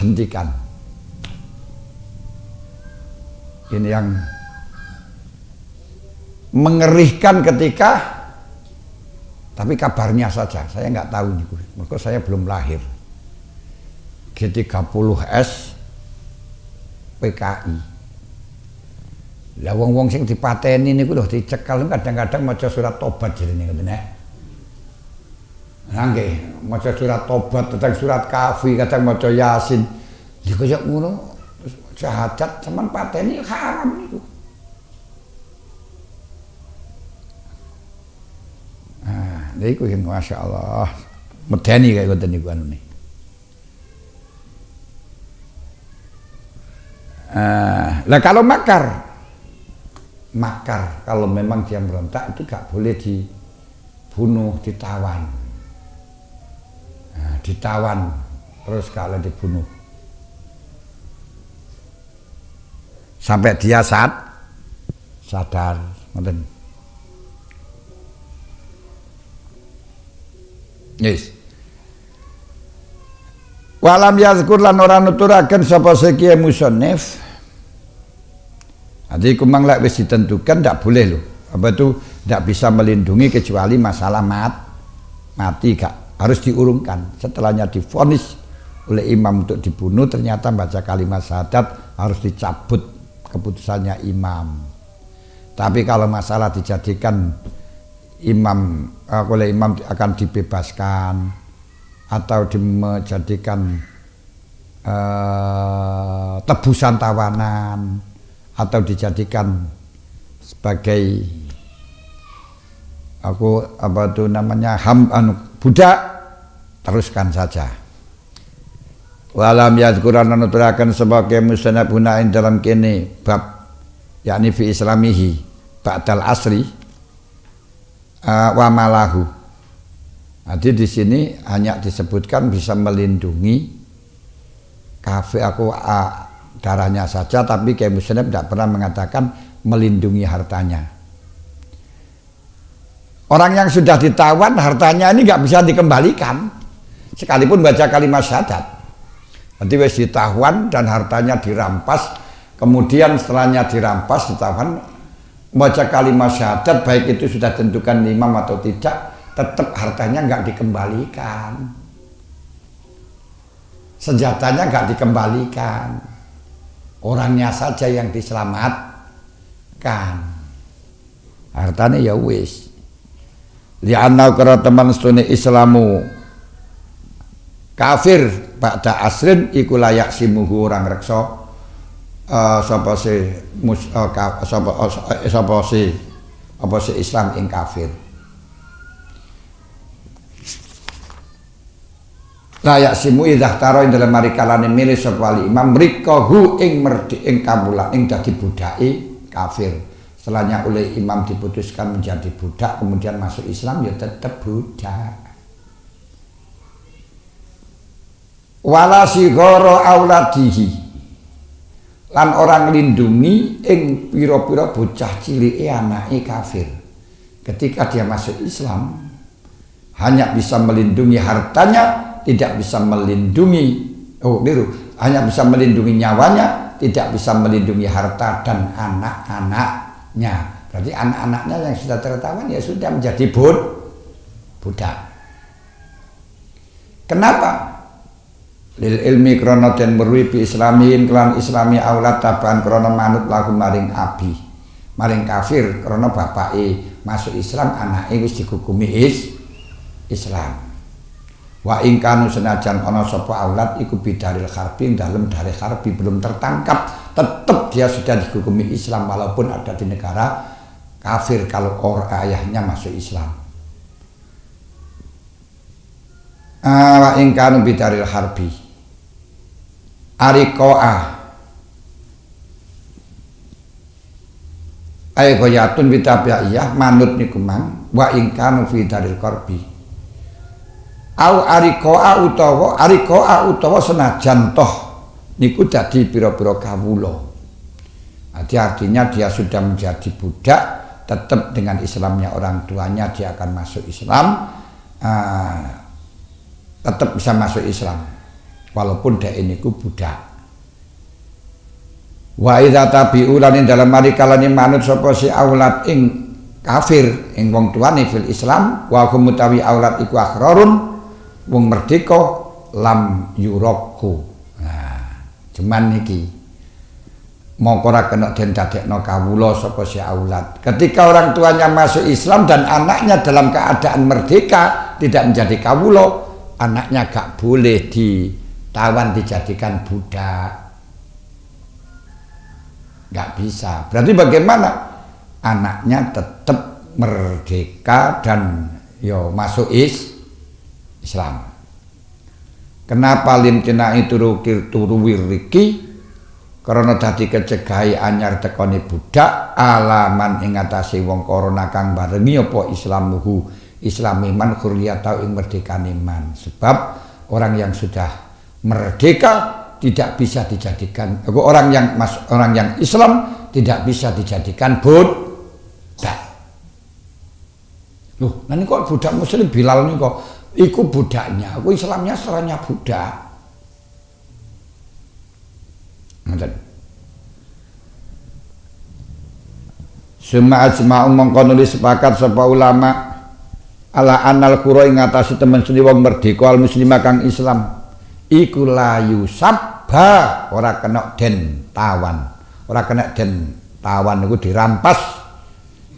hentikan. Ini yang mengerikan ketika, tapi kabarnya saja, saya nggak tahu nih, maka saya belum lahir. G30S PKI. Lah wong-wong sing dipateni niku lho dicekal kadang-kadang maca surat tobat jenenge ngoten nek. Nah nggih, maca surat tobat, kadang surat kafi, kadang maca yasin. Lha kaya ngono syahadat teman pateni haram niku. Nah, niku yang masyaallah medeni kaya ngoten niku anune. Lah kalau makar kalau memang dia berontak itu gak boleh dibunuh, ditawan. Nah, ditawan terus kalau dibunuh. Sampai dia sadar, ngoten. Yes. Walam yazkur lan ora nuturaken sapa seki musannif. Jadi kumang lek wis ditentukan ndak boleh loh. Apa itu ndak bisa melindungi kecuali masalah mati gak harus diurungkan. Setelahnya divonis oleh imam untuk dibunuh ternyata baca kalimat syahadat harus dicabut keputusannya imam. Tapi kalau masalah dijadikan imam oleh imam akan dibebaskan atau dijadikan tebusan tawanan atau dijadikan sebagai budak, teruskan saja. Walam yadhkuran nuturakan sebagai musannaf gunain dalam kene bab yakni fi islamihi ba'dal asri wa malahu. Jadi di sini hanya disebutkan bisa melindungi kafir darahnya saja, tapi Kiai Musannaf tidak pernah mengatakan melindungi hartanya. Orang yang sudah ditawan hartanya ini nggak bisa dikembalikan sekalipun baca kalimat syahadat. Nanti wis ditawan dan hartanya dirampas, kemudian setelahnya dirampas ditawan baca kalimat syahadat, baik itu sudah tentukan imam atau tidak, tetap hartanya nggak dikembalikan, senjatanya nggak dikembalikan, orangnya saja yang diselamatkan, hartanya ya wis. Li'anna kara teman stune Islamu kafir ba'da asrin iku layak simuhu orang reksa sapa si Islam ing kafir. Layak simu idah taro ing dalam marikalane milih sapa wali imam rikahu ing merdi ing kamulan ing dadi budake kafir. Setelahnya oleh imam diputuskan menjadi budak kemudian masuk Islam ya tetap budak. wala sigara auladihi lan orang lindungi ing pira-pira bocah cilike anake kafir. Ketika dia masuk Islam hanya bisa melindungi hartanya, tidak bisa melindungi hanya bisa melindungi nyawanya, tidak bisa melindungi harta dan anak-anaknya. Berarti anak-anaknya yang sudah tertawan ya sudah menjadi budak. Kenapa? Lil ilmi krana den merwi bi islamin kelan islami aulad taban krana manut lagu maring abi maring kafir krana bapake masuk Islam anake wis dihukumi Islam. Wa ing kanu senajan ana sapa aulad iku bidaril harbi dalem dari harbi belum tertangkap, tetap dia sudah dihukumi Islam walaupun ada di negara kafir kalau ayahnya masuk Islam. Wa ing kanu bidaril harbi arikoa ay goyatun bitabi'iyah manut niku mang wa ing kanu fi daril qarbi au arikoa utawa senajan toh niku dadi pira-pira kawula. Artinya dia sudah menjadi budak, tetap dengan Islamnya orang tuanya dia akan masuk Islam, tetap bisa masuk Islam walaupun dia ini ku budak. Wa idza tabi'u lan dalam mari kalane manut sapa si aulad ing kafir ing wong tuane fil Islam wa hum mutawi aulad iku akhrarun wong merdeka lam yuraku. Nah, cuman niki mongko ora kena den dadekno kawula sapa si aulad. Ketika orang tuanya masuk Islam dan anaknya dalam keadaan merdeka tidak menjadi kawula, anaknya gak boleh ditawan dijadikan budak, nggak bisa. Berarti bagaimana? Anaknya tetap merdeka dan masuk Islam. Kenapa limtina itu turu wiriki? Karena dadi kecegahi anyar tekoni budak alaman ing atase wong korona kang barengi apa islamuhu islami man khurriyata ing merdekane man. Sebab orang yang sudah merdeka tidak bisa dijadikan orang yang Islam tidak bisa dijadikan budak. Loh, nanti kok budak muslim Bilal nih kok iku budaknya, aku Islamnya seranya budak. Suma ajma'u mongko nulis sepakat sapa ulama ala anal qura ing ngatasi temen seni wong merdeka al muslimah kang Islam iku layu sabha ora kena den tawan. Ora kena den tawan niku dirampas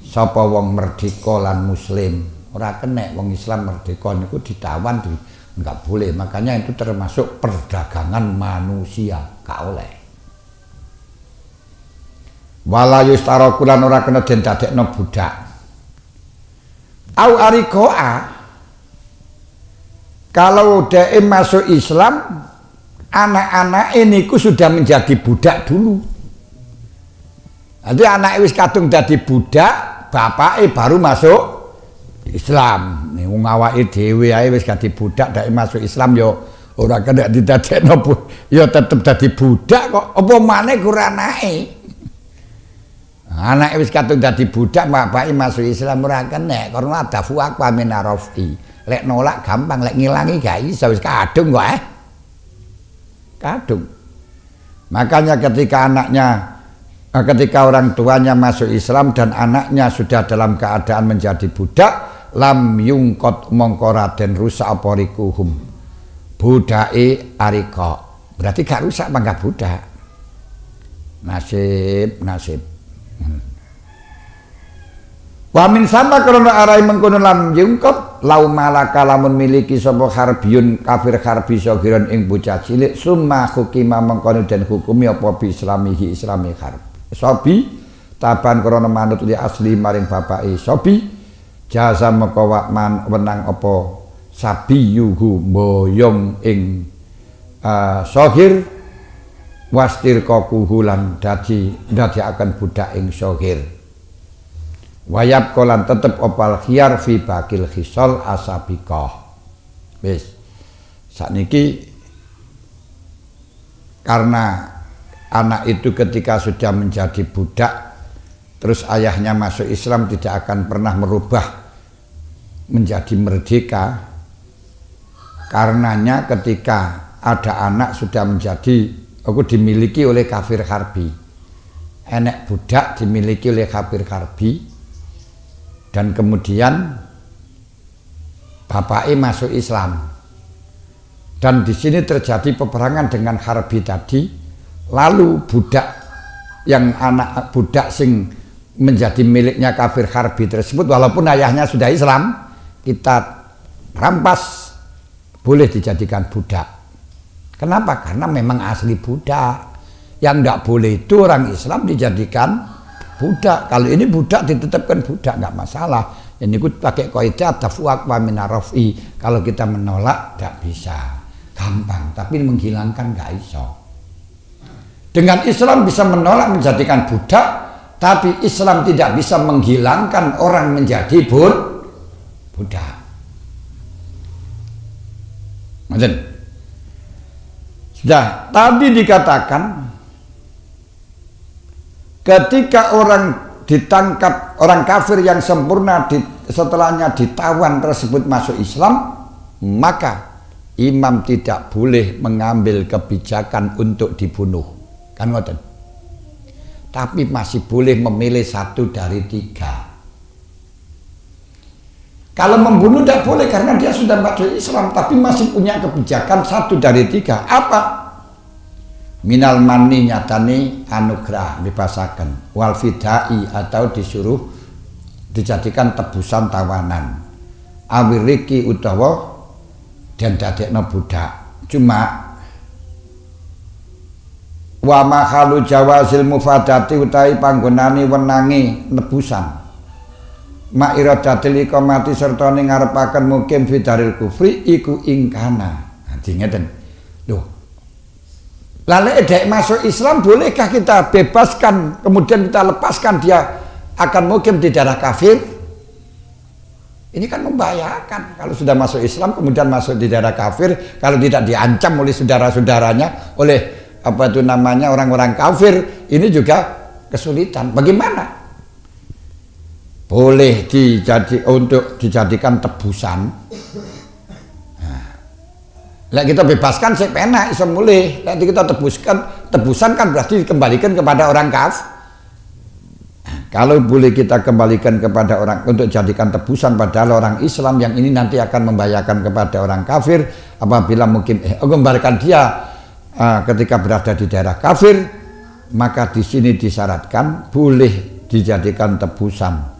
sapa wong merdeka lan muslim. Ora kena wong Islam merdeka niku ditawan enggak boleh. Makanya itu termasuk perdagangan manusia, gak oleh. Wala yustarakulan ora kena den dadekno budak. Au arikoa kalau dia masuk Islam anak-anak ini sudah menjadi budak dulu. Nanti anak wis kadung dadi budak, bapake baru masuk Islam. Nih wong awake dhewe ae wis dadi budak dak masuk Islam yo ora kena didadekno yo tetep dadi budak kok. Apa maneh kurang anake? Anak wis kadung dadi budak bapake masuk Islam ora kena karena ada fuaq wa min arafi. Lek nolak gampang, lek ngilangi gak iso wis kadung kok kadung. Makanya ketika orang tuanya masuk Islam dan anaknya sudah dalam keadaan menjadi budak, lam yungkot mongko raden rusak apa rikuhum budake arika. Berarti gak rusak mangga budak. Nasib. Wa min sama karena arai mengkono lam yungkot lau malaka lamun miliki sapa harbiyun kafir harbi sagiran ing bocah cilik summa hukima mengkono den hukumi apa bi islamihi islami harb sobi taban karena manut li asli maring bapake sobi jasa mekawa man wenang apa sabiyuhu mboyong ing sagir wastir kokuhulan dadi akan budak ing sagir. Wayab kolan tetep opal khiyar fi bakil khisol asabikoh. Wis sakniki karena anak itu ketika sudah menjadi budak terus ayahnya masuk Islam tidak akan pernah merubah menjadi merdeka. Karenanya ketika ada anak sudah menjadi dimiliki oleh kafir harbi, enek budak dimiliki oleh kafir harbi, dan kemudian bapaknya masuk Islam, dan di sini terjadi peperangan dengan harbi tadi. Lalu budak yang anak budak sing menjadi miliknya kafir harbi tersebut, walaupun ayahnya sudah Islam, kita rampas, boleh dijadikan budak. Kenapa? Karena memang asli budak. Yang tidak boleh itu orang Islam dijadikan budak. Kalau ini budak ditetapkan budak, nggak masalah. Ini ikut pakai kaidah tafuak wa minarofi. Kalau kita menolak tidak bisa, gampang. Tapi menghilangkan nggak iso. Dengan Islam bisa menolak menjadikan budak, tapi Islam tidak bisa menghilangkan orang menjadi budak. Sudah tadi dikatakan ketika orang ditangkap, orang kafir yang sempurna setelahnya ditawan tersebut masuk Islam, maka imam tidak boleh mengambil kebijakan untuk dibunuh, kan ngoten. Tapi masih boleh memilih 1 dari 3. Kalau membunuh tidak boleh karena dia sudah masuk Islam, tapi masih punya kebijakan 1 dari 3. Apa? Minal mani nyatani anugerah dibahasakan, wal fidai atau disuruh dijadikan tebusan tawanan, awiriki utawa dan dadekno budak. Cuma wa makhalu jawazil mufadati utai panggonane wenangi nebusan ma'iradatil iqamati serta ning ngarepaken mukim fidaril kufri iku ingkana. Ngeten. Loh. Lalu dek masuk Islam, bolehkah kita bebaskan kemudian kita lepaskan dia akan mukim di daerah kafir? Ini kan membahayakan. Kalau sudah masuk Islam kemudian masuk di daerah kafir, kalau tidak diancam oleh saudara-saudaranya, oleh orang-orang kafir, ini juga kesulitan. Bagaimana? Boleh untuk dijadikan tebusan. Nah, kita bebaskan saya penak iso mulih. Nanti kita tebusan kan berarti dikembalikan kepada orang kafir. Kalau boleh kita kembalikan kepada orang untuk jadikan tebusan padahal orang Islam yang ini nanti akan membahayakan kepada orang kafir apabila mungkin kembalikan dia ketika berada di daerah kafir, maka di sini disyaratkan boleh dijadikan tebusan.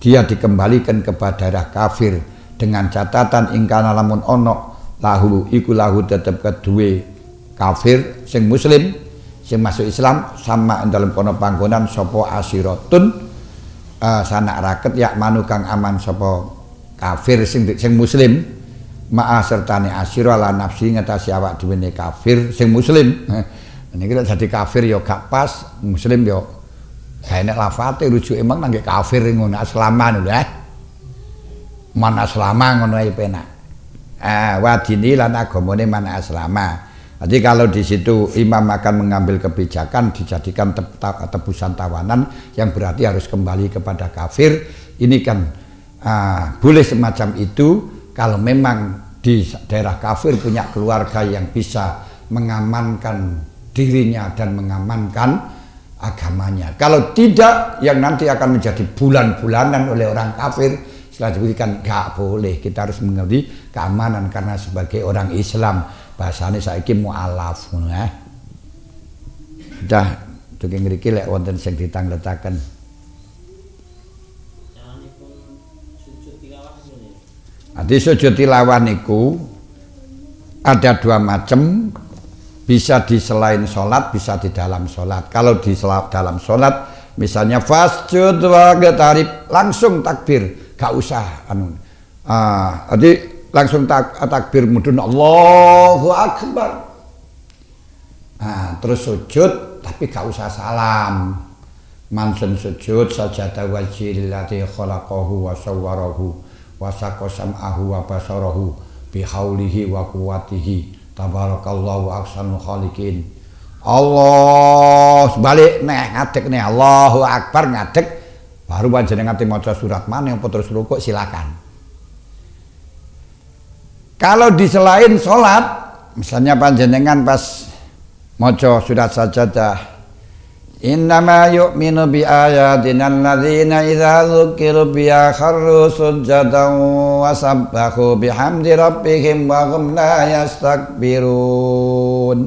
Dia dikembalikan kepada daerah kafir dengan catatan ingkana lamun ono lahu iku lahu tetep kedue kafir sing muslim sing masuk Islam sama dalam kono panggonan sapa asiratun sanak raket yak manu kang aman sapa kafir sing muslim ma'a sertane asyira lan nafsi ngatasi awak dhewe kafir sing muslim. Niki lek dadi kafir ya gak pas, muslim ya gak enak lafate rujuk emang nang kafir ngono aslama lho man aslama ngono ae penak. Wa dini lan agamane man aslama. Jadi kalau di situ imam akan mengambil kebijakan dijadikan tebusan tawanan yang berarti harus kembali kepada kafir, ini kan boleh semacam itu kalau memang di daerah kafir punya keluarga yang bisa mengamankan dirinya dan mengamankan agamanya. Kalau tidak, yang nanti akan menjadi bulan-bulanan oleh orang kafir, selanjutnya kan gak boleh. Kita harus mengerti keamanan karena sebagai orang Islam bahasane saiki mu'alaf. Dah, tuking ngriki lek wonten sing ditangletaken. Nanti sujud tilawah niku ada 2 macam. Bisa di selain sholat, bisa di dalam sholat. Kalau di dalam sholat, misalnya fasjud wa qatarib, langsung takbir, gak usah jadi langsung takbir mudun Allahu Akbar. Terus sujud, tapi gak usah salam. Mansun sujud sajada wajhillati khalaqahu wa sawwarahu wa saqasam'ahu wa basarahu bihaulihi wa quwwatihi tabarakallahu ahsanul khaliqin Allah balik ngadeg nih Allahu Akbar ngadeg baru panjenengan maca surat mana apa terus rukuk silakan. Kalau di selain sholat misalnya panjenengan pas maca surat sajadah innama yu'minu bi ayatina alladzina idza dzukiru biha kharru sujadan wa sabbahu bihamdi rabbihim wa hum la yastakbirun.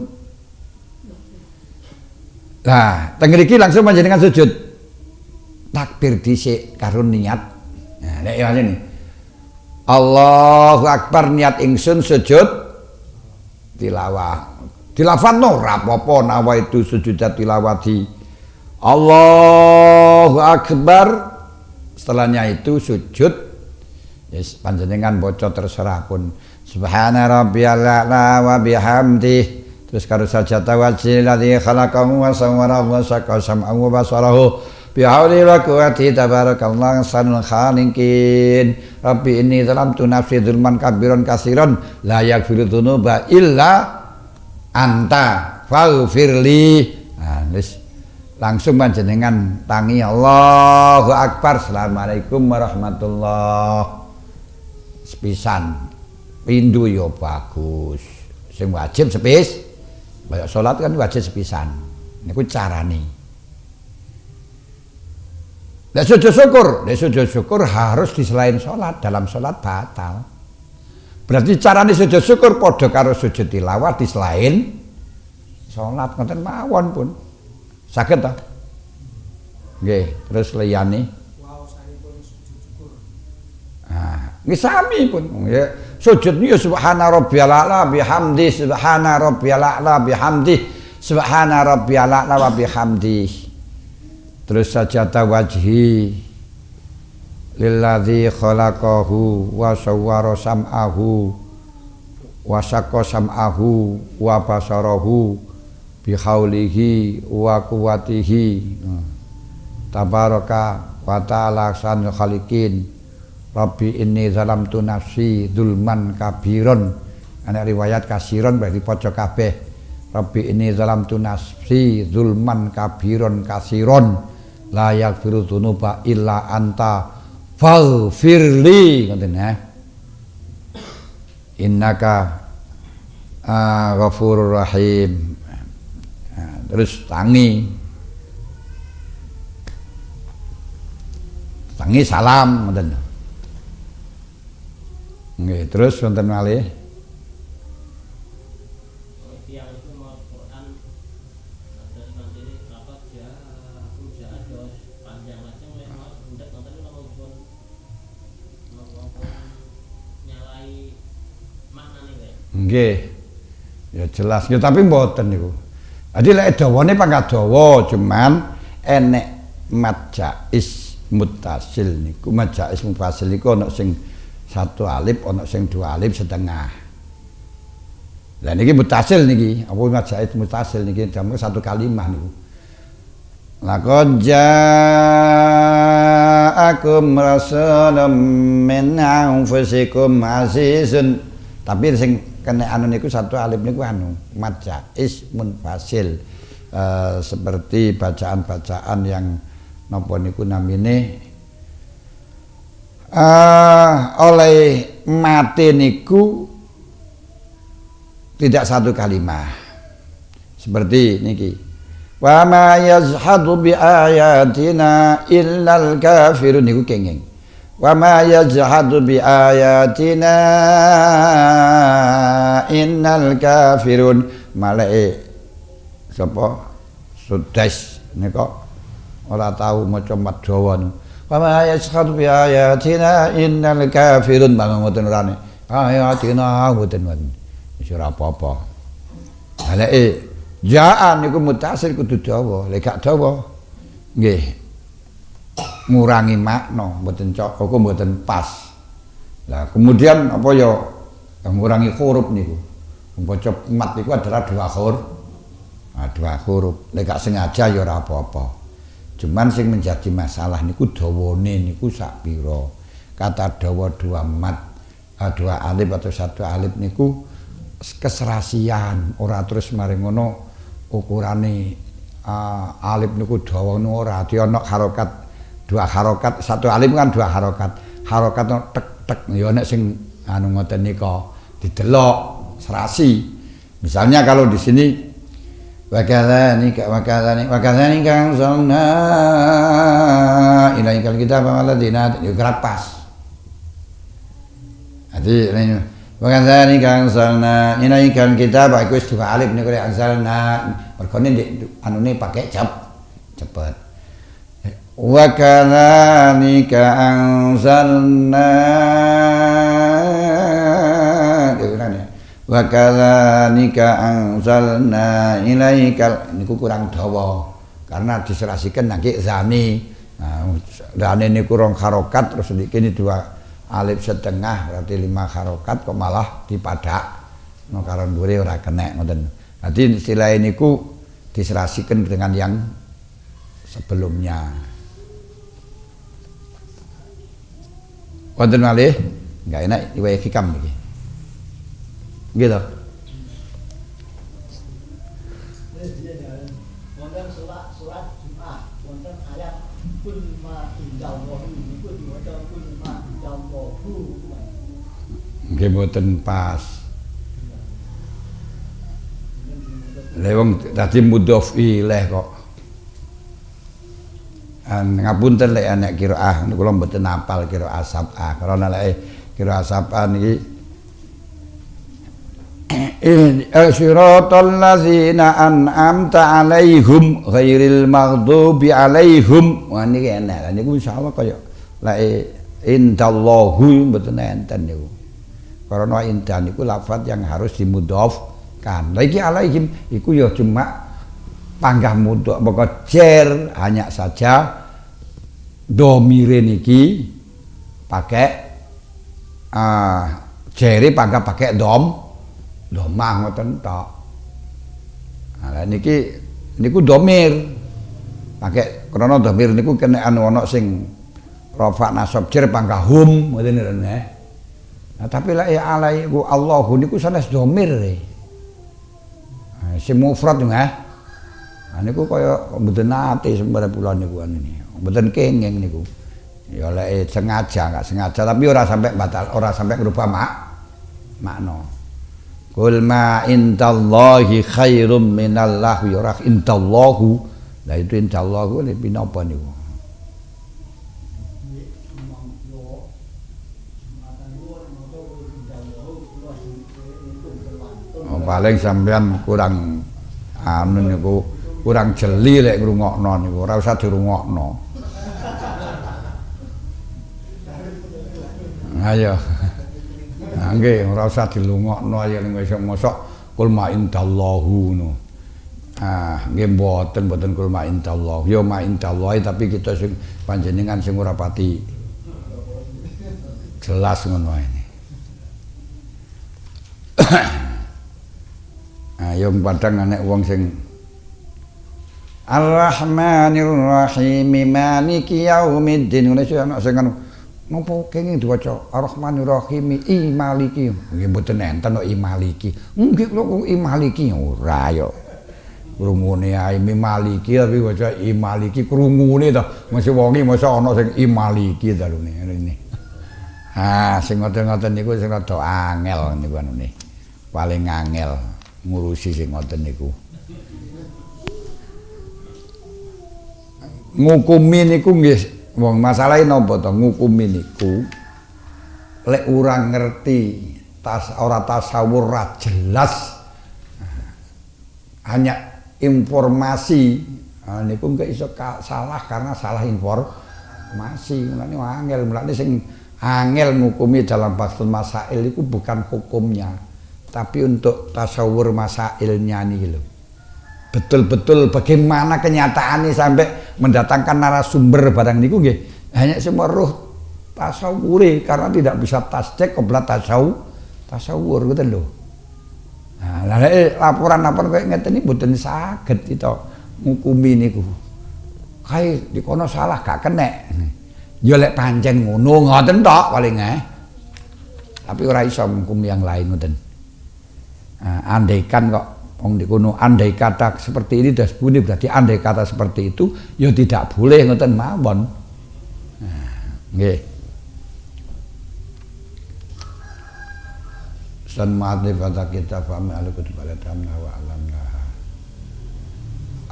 Nah, teng mriki langsung panjenengan sujud. Takbir dhisik karo niat. Nah, nek ya ini. Allahu Akbar niat ingsun sujud tilawah. Dilafadzno ora apa-apa nawaitu sujudat tilawati. Allahu Akbar setelahnya itu sujud yes, panjenengan baca terserah pun subhana rabbiyal a'la wa bihamdi terus karo sajata wajhil ladzi khalaqahu wa sawwarahu wa saqqa sam'ahu wa basarahu bihauli wa quwwati tabarakallahu ahsanul khaliqin rabbi inni zalamtu nafsi dzulman kabiran katsiran la yaghfiru dzunuba illa anta faghfirli. Nah, langsung panjenengan tangi Allahu Akbar Assalamualaikum warahmatullah sepisan pindu yo bagus sing wajib sepis kaya salat kan wajib sepisan niku carane. Nek sujud syukur harus di selain salat dalam salat batal berarti carane sujud syukur padha karo sujud tilawah di selain salat ngoten mawon pun. Saged ta? Nggih, terus liyane. Ah, nggih sami pun. Nggih, sujud niku subhana rabbiyal a'la bihamdi subhana rabbiyal a'la bihamdi subhana rabbiyal a'la wa bihamdi. Terus sajata wajhi lilladzi khalaqahu wa sawwara sam'ahu wa saqqa sam'ahu wa basarahu bihaulihi wa quwwatihi tabaraka wa ta'ala ahsanul khaliqin rabbi inni zalamtu nafsi dzulman kabiron ana riwayat kasiron berarti poco kabeh rabbi inni zalamtu nafsi dzulman kabiron kasiron la yaghfiru dzunuba illa anta faghfirli ngoten ya innaka ghafurur rahim. Terus tangi salam ngoten. Nggih, terus wonten malih nggih. Ya jelas, ya tapi mboten niku. Jadi lek dawane pangkat dawa cuman enek mad jaiz muttasil niku mad jaiz mufasil niku ana sing satu alif ana sing dua alif setengah. Lah niki muttasil niki apa mad jaiz muttasil niki jamu satu kalimah niku. Laqad ja'akum rasulun min anfusikum azizun tapi sing kena anu niku satu alif niku anu mad jaiz munfasil seperti bacaan-bacaan yang napa niku namine oleh mate niku tidak satu kalimah seperti niki wa ma yazhadu bi ayatina illal kafirun niku kenging wa ma yajhadu bi ayatina innal kafirun malae sapa sudes nika ora tahu maca mad dawa niku wa ma yajhadu bi ayatina innal kafirun ngoten urane ayatina mboten wonten wis ora apa-apa malae jaa niku mutasil kudu dawa lek gak dawa nggih ngurangi makna mboten cocok kok mboten pas. Lah kemudian apa ya ngurangi huruf niku. Maca mat niku adalah dua huruf. Nah, dua huruf. Lek gak sengaja ya ora apa-apa. Cuman sing menjadi masalah niku dawane niku sak pira. Kata dawa dua mat, dua alif atau satu alif niku keserasian, ora terus mari ngono ukurane alif niku dawa ora dadi ana harokat, dua harokat, satu alif kan dua harokat. Harokat tek tek ya nek sing anu ngoten nika didelok serasi. Misalnya kalau di sini wakadzani kang zanna ilaikal kitab waladina digerak pas. Jadi wakadzani kang zanna ilaikal kitab iku wis dua alif niku anzalna mergone anune pakai cepet. Wa kadzalika anzalna wa kadzalika anzalna ilaikal niku kurang dawa karena diserasikan nangke zani. Nah, zani niku rong harokat terus iki dua alif setengah berarti 5 harokat kok malah dipadak. No karo dhuwure ora kenek ngoten. Dadi istilah niku diserasikan dengan yang sebelumnya. Wonten malih enggak enak riwayat hikam niki. Gitu. Wonten surat Jumat, wonten ayat kul ma indallahi niku diwaca kul ma indallahu. Nggih mboten pas. Lewong dadi mudhof ilaih kok. Ngapunten lek anak qiraah kula mboten hafal qiraah sab'ah karena lek qiraah sab'ah niki siratal ladzina an'amta 'alaihim ghairil maghdubi 'alaihim. Wah niki enak niku insyaallah kaya lek indallahu mboten enten niku. Karena indah niku lafaz yang harus dimudhofkan. Lah iki 'alaihim iku ya cuma panggah mudhof pokok jer hanya saja domire niki pakai jere panggah pakai domah ngoten tok. Nah niku domir pakai krana domir niku kena anu ana sing rafa nasab jer panggah hum ngoten lho nggih. Nah tapi la ya alaihi Allahu niku sanes domir e. Sing mufrad nggih. Niku kaya mboten nate sembarang kula niku anune. Mboten kenging niku. Ya lek sengaja enggak sengaja tapi ora sampai batal, ora sampai ngrubah makna. Qul ma indallahi khairum minallah ya ora indallahu. Lah itu indallahu lebih napa niku? Oh, paling sampean kurang anu niku kurang jeli lek ngrungokno niku ora usah dirungokno. Ayo. Nah nggih ora usah dilungokno ayo ning mosok kul ma indallahu no. Nggih mboten kul ma indallahu. Ya ma indallahu tapi kita sing panjenengan sing ora pati jelas ngono ae. Ayo padang anek wong sing Ar-Rahmanir Rahim Maliki Yaumiddin ngene sing ana sing anu napa kenging diwaca Ar-Rahmanir Rahim Maliki nggih mboten enten kok Maliki nggih kok Maliki ora ya krungune ae Maliki tapi waca Maliki krungune to mesti wonge masa ana sing Maliki dalune ngene sing ngoten-ngoten niku sing rada angel niku anune paling angel ngurusi sing ngoten niku. Ngukumi niku nggih wong masalahe napa to ngukumi niku lek ora ngerti ora tasawur ra jelas hanya informasi niku nggak iso salah karena salah informasi mulane sing angel ngukumi dalam basul masail itu bukan hukumnya tapi untuk tasawur masailnya nih lho. Betul-betul bagaimana kenyataannya sampai mendatangkan narasumber barang niku nggih hanya semeruh tasawuri karena tidak bisa tasdek koblat tasawur ngoten lho. Nah, laporan-laporan kayak ngeten iki mboten saged kita ngukumi niku. Kae dikono salah gak kenek. Ya lek pancen ngono ngoten tok paling Tapi ora iso ngukumi yang lain ngoten. Andaikan kok Wong dikono andai kata seperti ini das bunyi berarti andai kata seperti itu ya tidak boleh ngoten mawon. Nggih. San ma'adli pada kita faham al-kutub al-tamna wa alamna.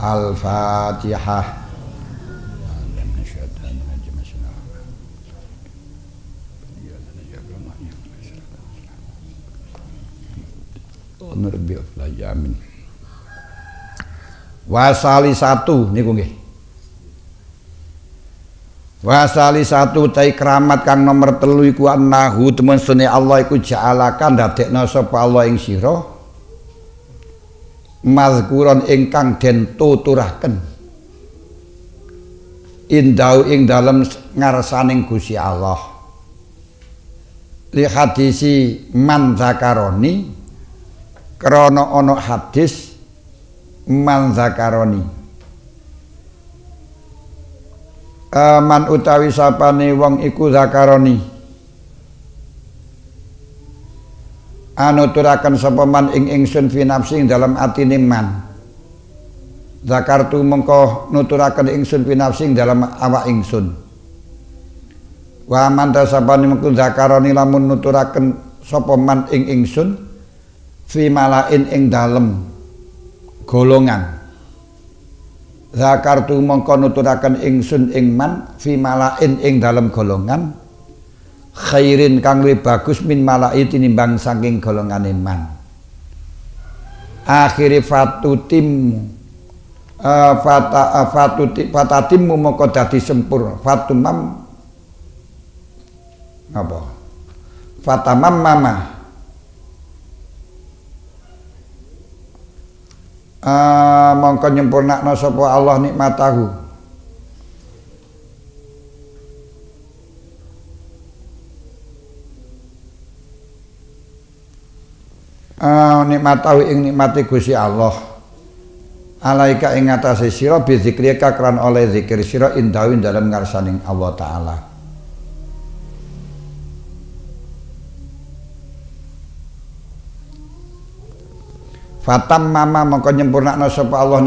Al-Fatihah. Amin. Wasali satu niku nggih. Wasali satu tai keramat kang nomor 3 iku annahu temen sunne Allah iku ja'alakan dadekna sapa Allah ing sira mazkuron ingkang den tuturaken indau ing dalem ngarsaning Gusti Allah li hadisi man zakaroni krana ana hadis man zakaroni man utawi sapane wong iku zakaroni anuturaken sapa man ing ingsun fi nafsi ing dalam atine man zakartu mengko nuturaken ingsun fi nafsi ing dalam awak ingsun wa man tasabani mengko zakaroni lamun nuturaken sapa man ing ingsun fi malain ing dalem golongan zakartu mongko nuturaken ingsun ing man fi malain ing dalem golongan khairin kang luwih bagus min malai tinimbang saking golongane man akhiri fatutim fatatimmu mongko dadi sempurna fatumam apa fatamam mama mongko nyempurnakna sapa Allah nikmatahu nikmatahu ing nikmati Gusti Allah alaika ing atase sira bi zikrika kran oleh zikir sira indahu dalam ngarsaning Allah taala fatam mama mongko nyempurnakna sapa Allah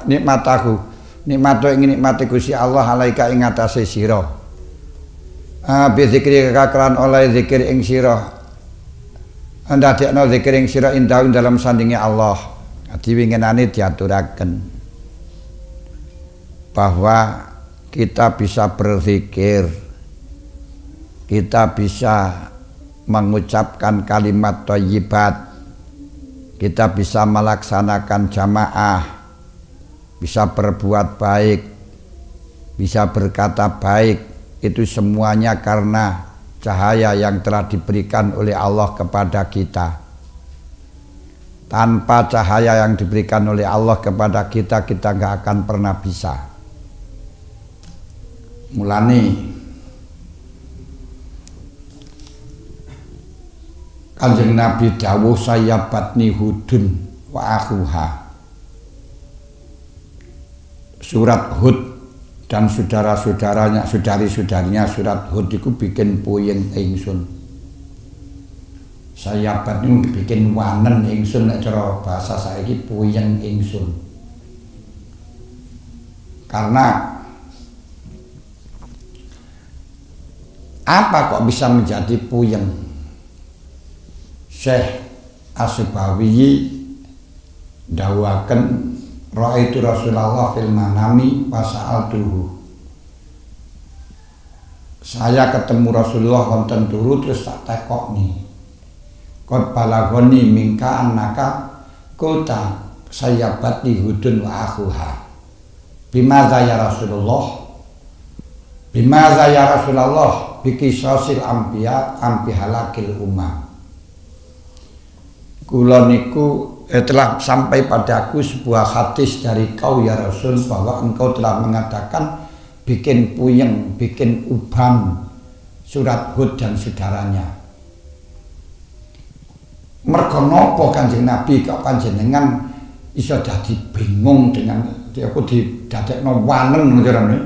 nikmatahu nikmatu ing nikmati Gusti Allah alaika ing atase sira bi zikri kakran oleh zikir ing sira andadekno zikir ing sira indahu dalam sandinge Allah diwinginane diaturaken bahwa kita bisa berzikir kita bisa mengucapkan kalimat thayyibat kita bisa melaksanakan jamaah, bisa berbuat baik, bisa berkata baik, itu semuanya karena cahaya yang telah diberikan oleh Allah kepada kita. Tanpa cahaya yang diberikan oleh Allah kepada kita, kita nggak akan pernah bisa. Mulane Kanjeng Nabi dawuh saya batni hudun wa akhuha. Surat Hud dan saudara-saudaranya, saudari-saudarinya surat Hud itu bikin puyeng ingsun. Saya batni bikin wanen ingsun nek cara bahasa saiki puyeng ingsun. Karena apa kok bisa menjadi puyeng? Syekh As-Sibawi dawaken ra'aitu Rasulullah fil manami wa sa'altuhu. Saya ketemu Rasulullah wonten turu terus tak tekokni. Qad balagoni mingka annaka qulta sayyabati hudun wa akhuha. Bimadza ya Rasulullah? Bimadza ya Rasulullah? Biqisasil anbiya halakil ummah. Kula niku telah sampai padaku sebuah hadis dari kau ya Rasul bahwa engkau telah mengatakan bikin puyeng, bikin ubam surat Hud dan saudaranya. Mergo napa Kanjeng Nabi kok panjenengan iso dadi bingung dengan aku didadekno wanen ngerane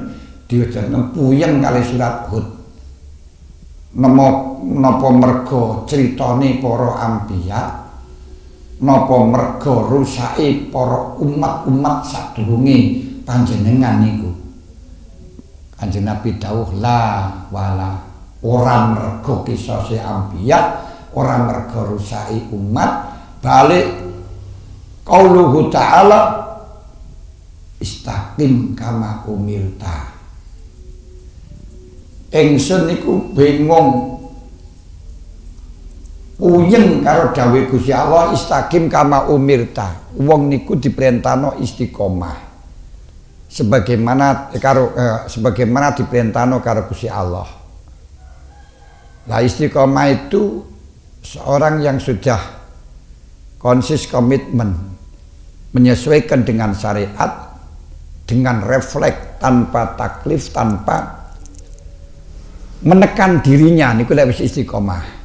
didadekno puyeng kali surat Hud. Napa mergo critane para anbiya napa merga rusake para umat-umat sadurunge panjenengan niku. Kanjeng Nabi dawuh la wala, ora merga kisose anbiya, ora merga rusake umat, balik qauluhu ta'ala istaqim kama umirta. Ingsun niku bingung puyeng karo dawuh Gusti Allah istaqim kama umirta. Wong niku diperintahno istiqomah. Sebagaimana diperintahno karo Gusti Allah. Lah istiqomah itu seorang yang sudah konsis komitmen menyesuaikan dengan syariat, dengan refleks tanpa taklif, tanpa menekan dirinya niku lek wis istiqomah.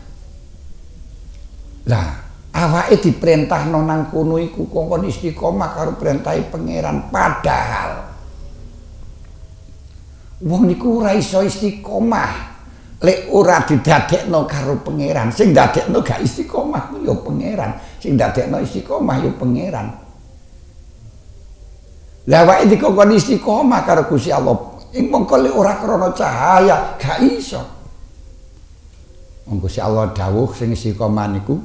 Lah awake diperintahno nang kono iku kongkon istiqomah karo perintahe pangeran, padahal wong niku ora iso istiqomah lek ora didadekno karo pangeran. Sing dadekno gak istiqomah ya pangeran, sing dadekno istiqomah ya pangeran. Lah awake dikongkon istiqomah karo Gusti Allah, ing mongko lek ora krana cahaya gak iso. Wong Gusti Allah dawuh sing istiqomah niku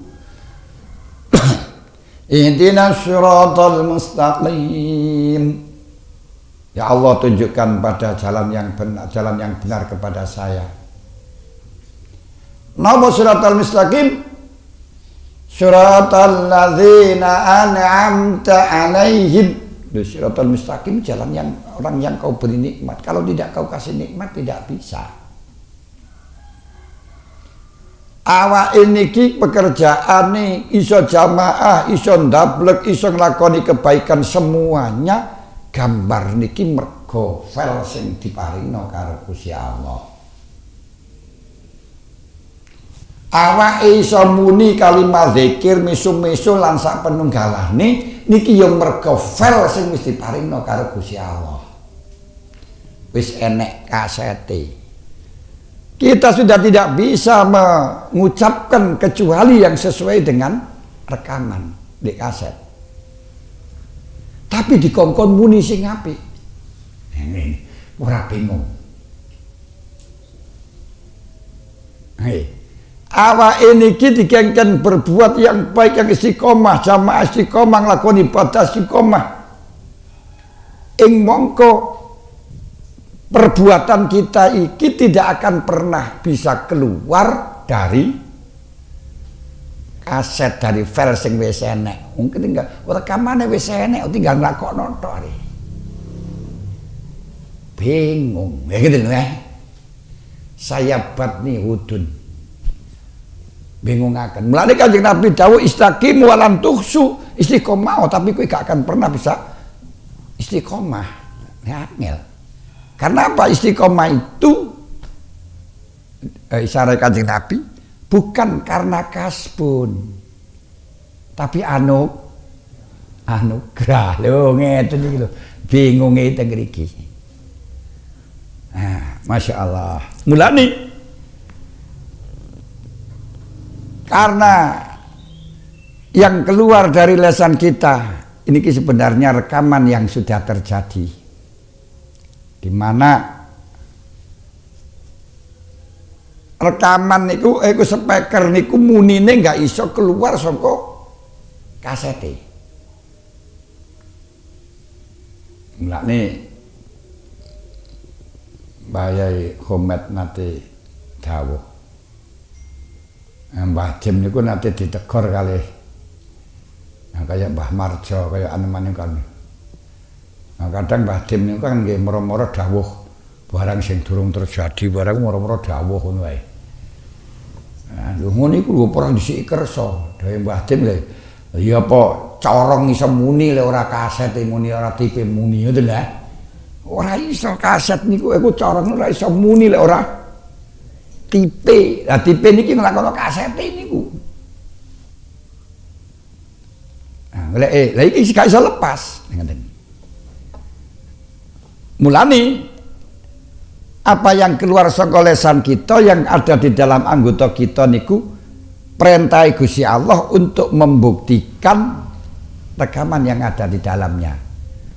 ihdinas siratal mustaqim. Ya Allah, tunjukkan pada jalan yang benar kepada saya. Napa siratal mustaqim? Siratal ladzina an'amta 'alaihim. Siratal mustaqim jalan yang orang yang kau beri nikmat. Kalau tidak kau kasih nikmat tidak bisa. Awak niki pekerjaane iso jamaah, iso ndablek, iso nglakoni kebaikan semuanya. Gambar niki mergo file sing diparingno karo Gusti Allah. Awake iso muni kalimat zikir misu-misu lan sak penunggalane niki ya mergo file sing wis diparingno karo Gusti Allah. Wis enek kasete. Kita sudah tidak bisa mengucapkan kecuali yang sesuai dengan rekaman di kaset. Tapi dikongkon muni sing apik. Ini ora bingung. Hei, awake niki dikengken berbuat yang baik, yang istiqomah, jamaah istiqomah, nglakoni ibadah istiqomah. Ing mongko perbuatan kita iki tidak akan pernah bisa keluar dari kaset, dari file sing wis enek. Mungkin tinggal rekamane wis enek, tinggal nglakokno tok. Bingung, ya gitu loh. Saya batni hudun. Bingungaken. Mulane Kanjeng Nabi dawuh istaqim wa lam tuhsu, istiqomah tapi kowe gak akan pernah bisa istiqomah. Ya angel. Karena apa? Istiqomah itu isyarat Kanjeng Nabi bukan karena kasbun, tapi anugerah. Lho ngeten iki lho. Bingunge teng mriki. Nah, Masya Allah. Mulane karena yang keluar dari lesan kita ini sebenarnya rekaman yang sudah terjadi, di mana rekaman niku speaker niku munine nggak iso keluar saka kasete. Mulane Mbah Yai Homet nate dawuh. Mbah Jem niku nate ditegur kalih. Nah, kayak Mbah Marjo, kayak anemane kan. Nah, kadang Mbah Jem niku kan nggih moro-moro dawuh barang sing durung terjadi, barang moro-moro dawuh ngono wae. Nah, lho ngono iku lho ora dhisik kersa. Dhewe Mbah Jem lho. Ya apa corong iso muni lek ora kaset muni, ora tipe muni ngoten lho. Ora iso kaset niku aku corong ora iso muni lek ora tipe. Lah tipe niki nglakono kasete niku. Nah, lek iki gak iso lepas ngoten. Mulane apa yang keluar saka lesan kita, yang ada di dalam anggota kita niku perintah Gusti Allah untuk membuktikan rekaman yang ada di dalamnya.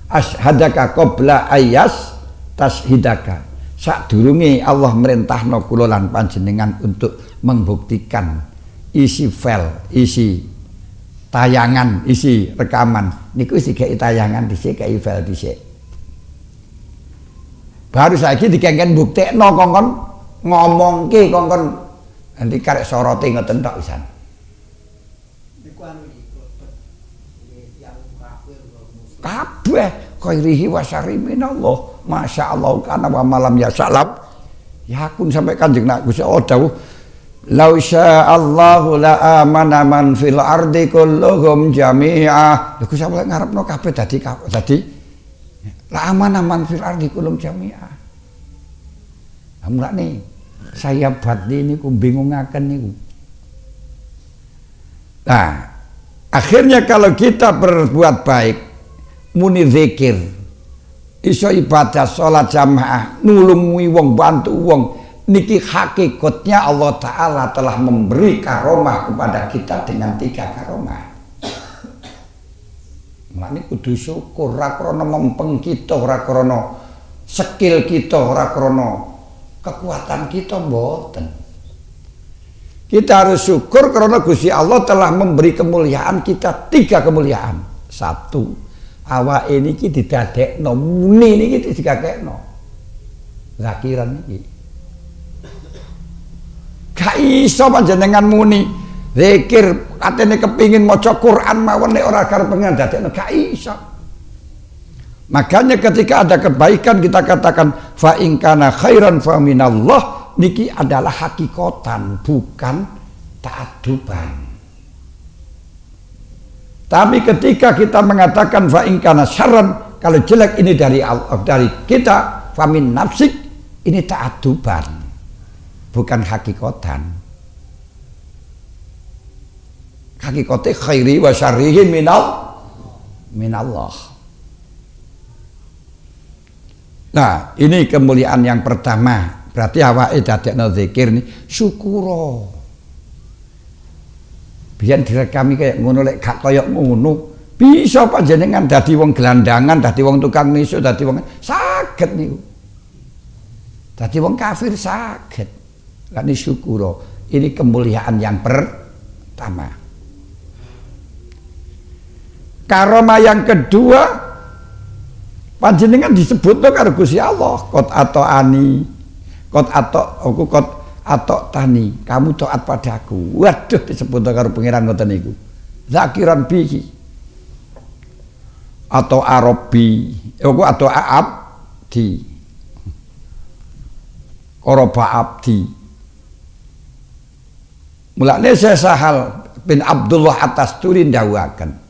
Ashhadaka qabla ayas tashhidaka. Sadurunge Allah merintahno kula lan panjenengan untuk membuktikan isi file, isi tayangan, isi rekaman niku dikai tayangan dhisik, dikai file dhisik. Baru saiki dikengken buktekno kongkon ngomongke kongkon nanti karek sorote ngoten tok pisan. Niku anu iki yang kafir Kabeh khairihi wa syarri minallah. Masya Allah kana wa malam ya salam. Ya kun sampai Kanjeng Nabi Gusti Allah dawuh, "Lau sya'allahu la amana man fil ardi kulluhum jami'ah." Lha Gusti Allah ngarepno kabeh dadi la amana man fil ardi kulluhum jami'ah. Amrane saya badhe niku bingungaken niku. Nah, akhirnya kalau kita berbuat baik, muni zikir, iso ibadah sholat jamaah, nulungi wong, bantu wong, niki hakikatnya Allah Ta'ala telah memberi karomah kepada kita dengan 3 karomah. Ini kudu syukur, ora krana mempeng kita, ora krana skill kita, ora krana kekuatan kita, mboten. Kita harus syukur karena Gusti Allah telah memberi kemuliaan kita 3 kemuliaan. 1, awak ini ki didadekno muni niki digakekno zakiran niki gak iso panjenengan muni zikir katene kepingin maca Quran mawon nek ora karo pengen dadekno gak iso. Makanya ketika ada kebaikan kita katakan fa in kana khairan fa minallah, niki adalah hakikatan bukan ta'adduban. Tapi ketika kita mengatakan fa in kana syarran, kalau jelek ini dari Allah, dari kita, fa min nafsik, ini ta'adduban, bukan hakikatan. Hakikate khairi wa syarrihi minallah. Nah, ini kemuliaan yang pertama. Berarti awake dadekno zikir ni syukuro. Biyen direkami kayak ngono lek gak kaya ngono, bisa panjenengan dadi wong gelandangan, dadi wong tukang miso, dadi wong saged niku. Dadi wong kafir saged. Lan syukuro. Ini kemuliaan yang pertama. Karomah yang kedua, panjenengan disebutno karo Gusti Allah, qad ata'ani, qad tani, kamu taat padaku. Waduh, disebut karo pangeran ngoten niku. Zakiran bihi atau arabi, atau abdi. Qoroba abdi. Mulane saya Sahal bin Abdullah At-Tasturi ndawuhaken.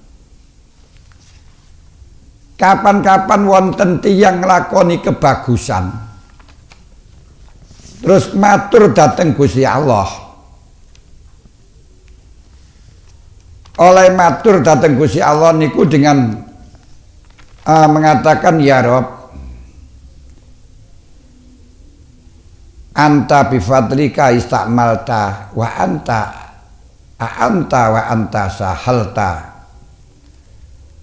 Kapan-kapan wonten tiyang nglakoni kebagusan, terus matur dateng Gusti Allah. Oleh matur dateng Gusti Allah niku dengan mengatakan ya Rob, anta bifadlika istamalta wa anta sahalta.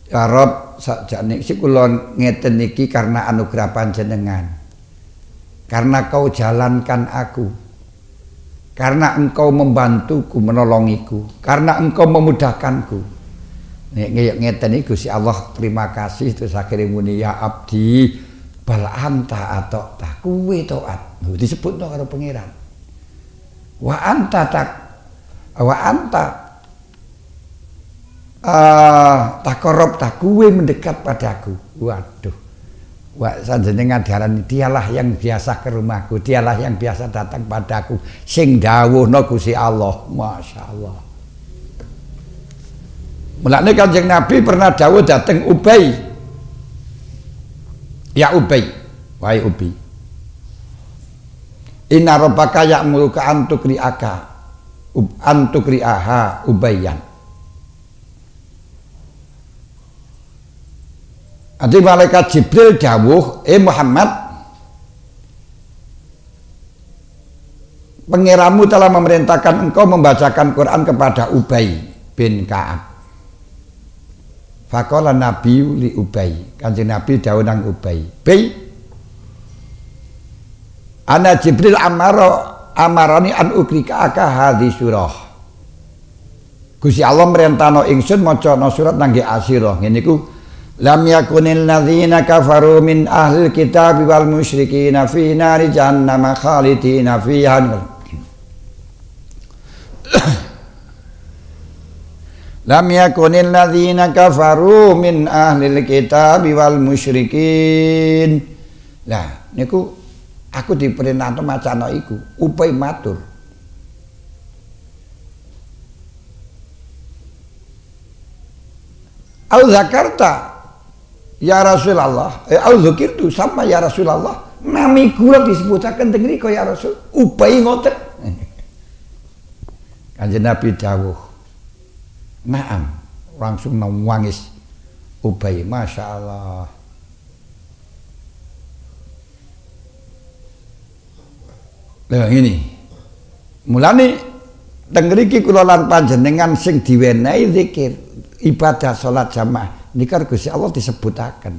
Ya Rob, sakjane sik kula ngeten niki karena anugerah panjenengan. Karena kau jalankan aku, karena engkau membantuku, menolongiku, karena engkau memudahkanku. Nek ngeten iki Gusti Allah terima kasih terus akhire muni ya abdi bal anta atau tak kuwe taat. Disebutno karo pangeran. Wa anta takorob tak kuwe mendekat padaku. Waduh. Wah, sanjenengan diarani dialah yang biasa ke rumahku, dialah yang biasa datang padaku, sing dawuhna Gusti Allah. Masya Allah. Mulane Kanjeng Nabi pernah dawuh dateng Ubay. Ya Ubay, wahai Ubay. Inna rabbaka ya'muruka antukri'aha Ubayyan. Nanti malaikat Jibril dawuh, Muhammad, Pengiramu telah memerintahkan engkau membacakan Quran kepada Ubay bin Ka'ab. Faqala Nabi li Ubay, Kanjeng Nabi dawuh nang Ubay, "Bay, ana Jibril amarani an ukrika aka hadhi surah." Gusti Allah merintahno ingsun maca surat nangge asira. Ngene iku, lam yakunil ladzina kafaru min ahlil kitab wal musyrikin fi nari jahannam khalidina fiha. Lam yakunil ladzina kafaru min ahlil kitab wal musyrikin. Lah niku aku diperintahno macana iku, Ubay matur. Au zakarta ya Rasulullah, au zikirtu sama ya Rasulullah. Nami kula disebutaken teng mriku ya Rasul. Ubay ngoten. Kanjeng Nabi dawuh, "Naam," langsung nangis Ubay, Masya Allah. Lah ini, mulane teng mriki kula lan panjenengan sing diwenehi zikir, ibadah salat jamaah nika Gusti Allah disebutaken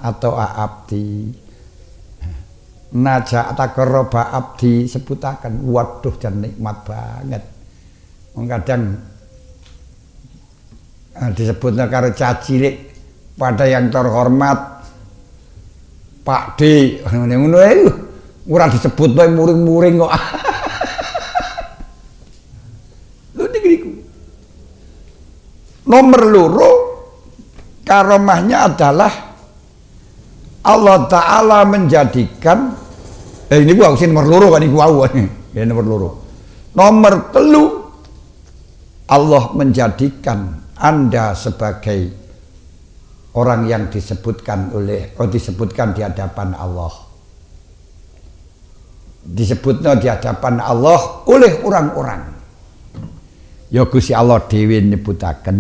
atau abdi naja taqarraba abdi sebutaken. Waduh jan nikmat banget. Kadang disebutnya karo cacilik pada yang terhormat Pak D ngono ora disebut bae muring-muring kok. Lho niku nomor loro karomahnya adalah Allah Ta'ala menjadikan ini gua sing nomor loro kan iku wau ya nomor loro. Nomor telu, Allah menjadikan Anda sebagai orang yang disebutkan di hadapan Allah. Disebutnya di hadapan Allah oleh orang-orang. Ya Gusti Allah dhewe nyebutaken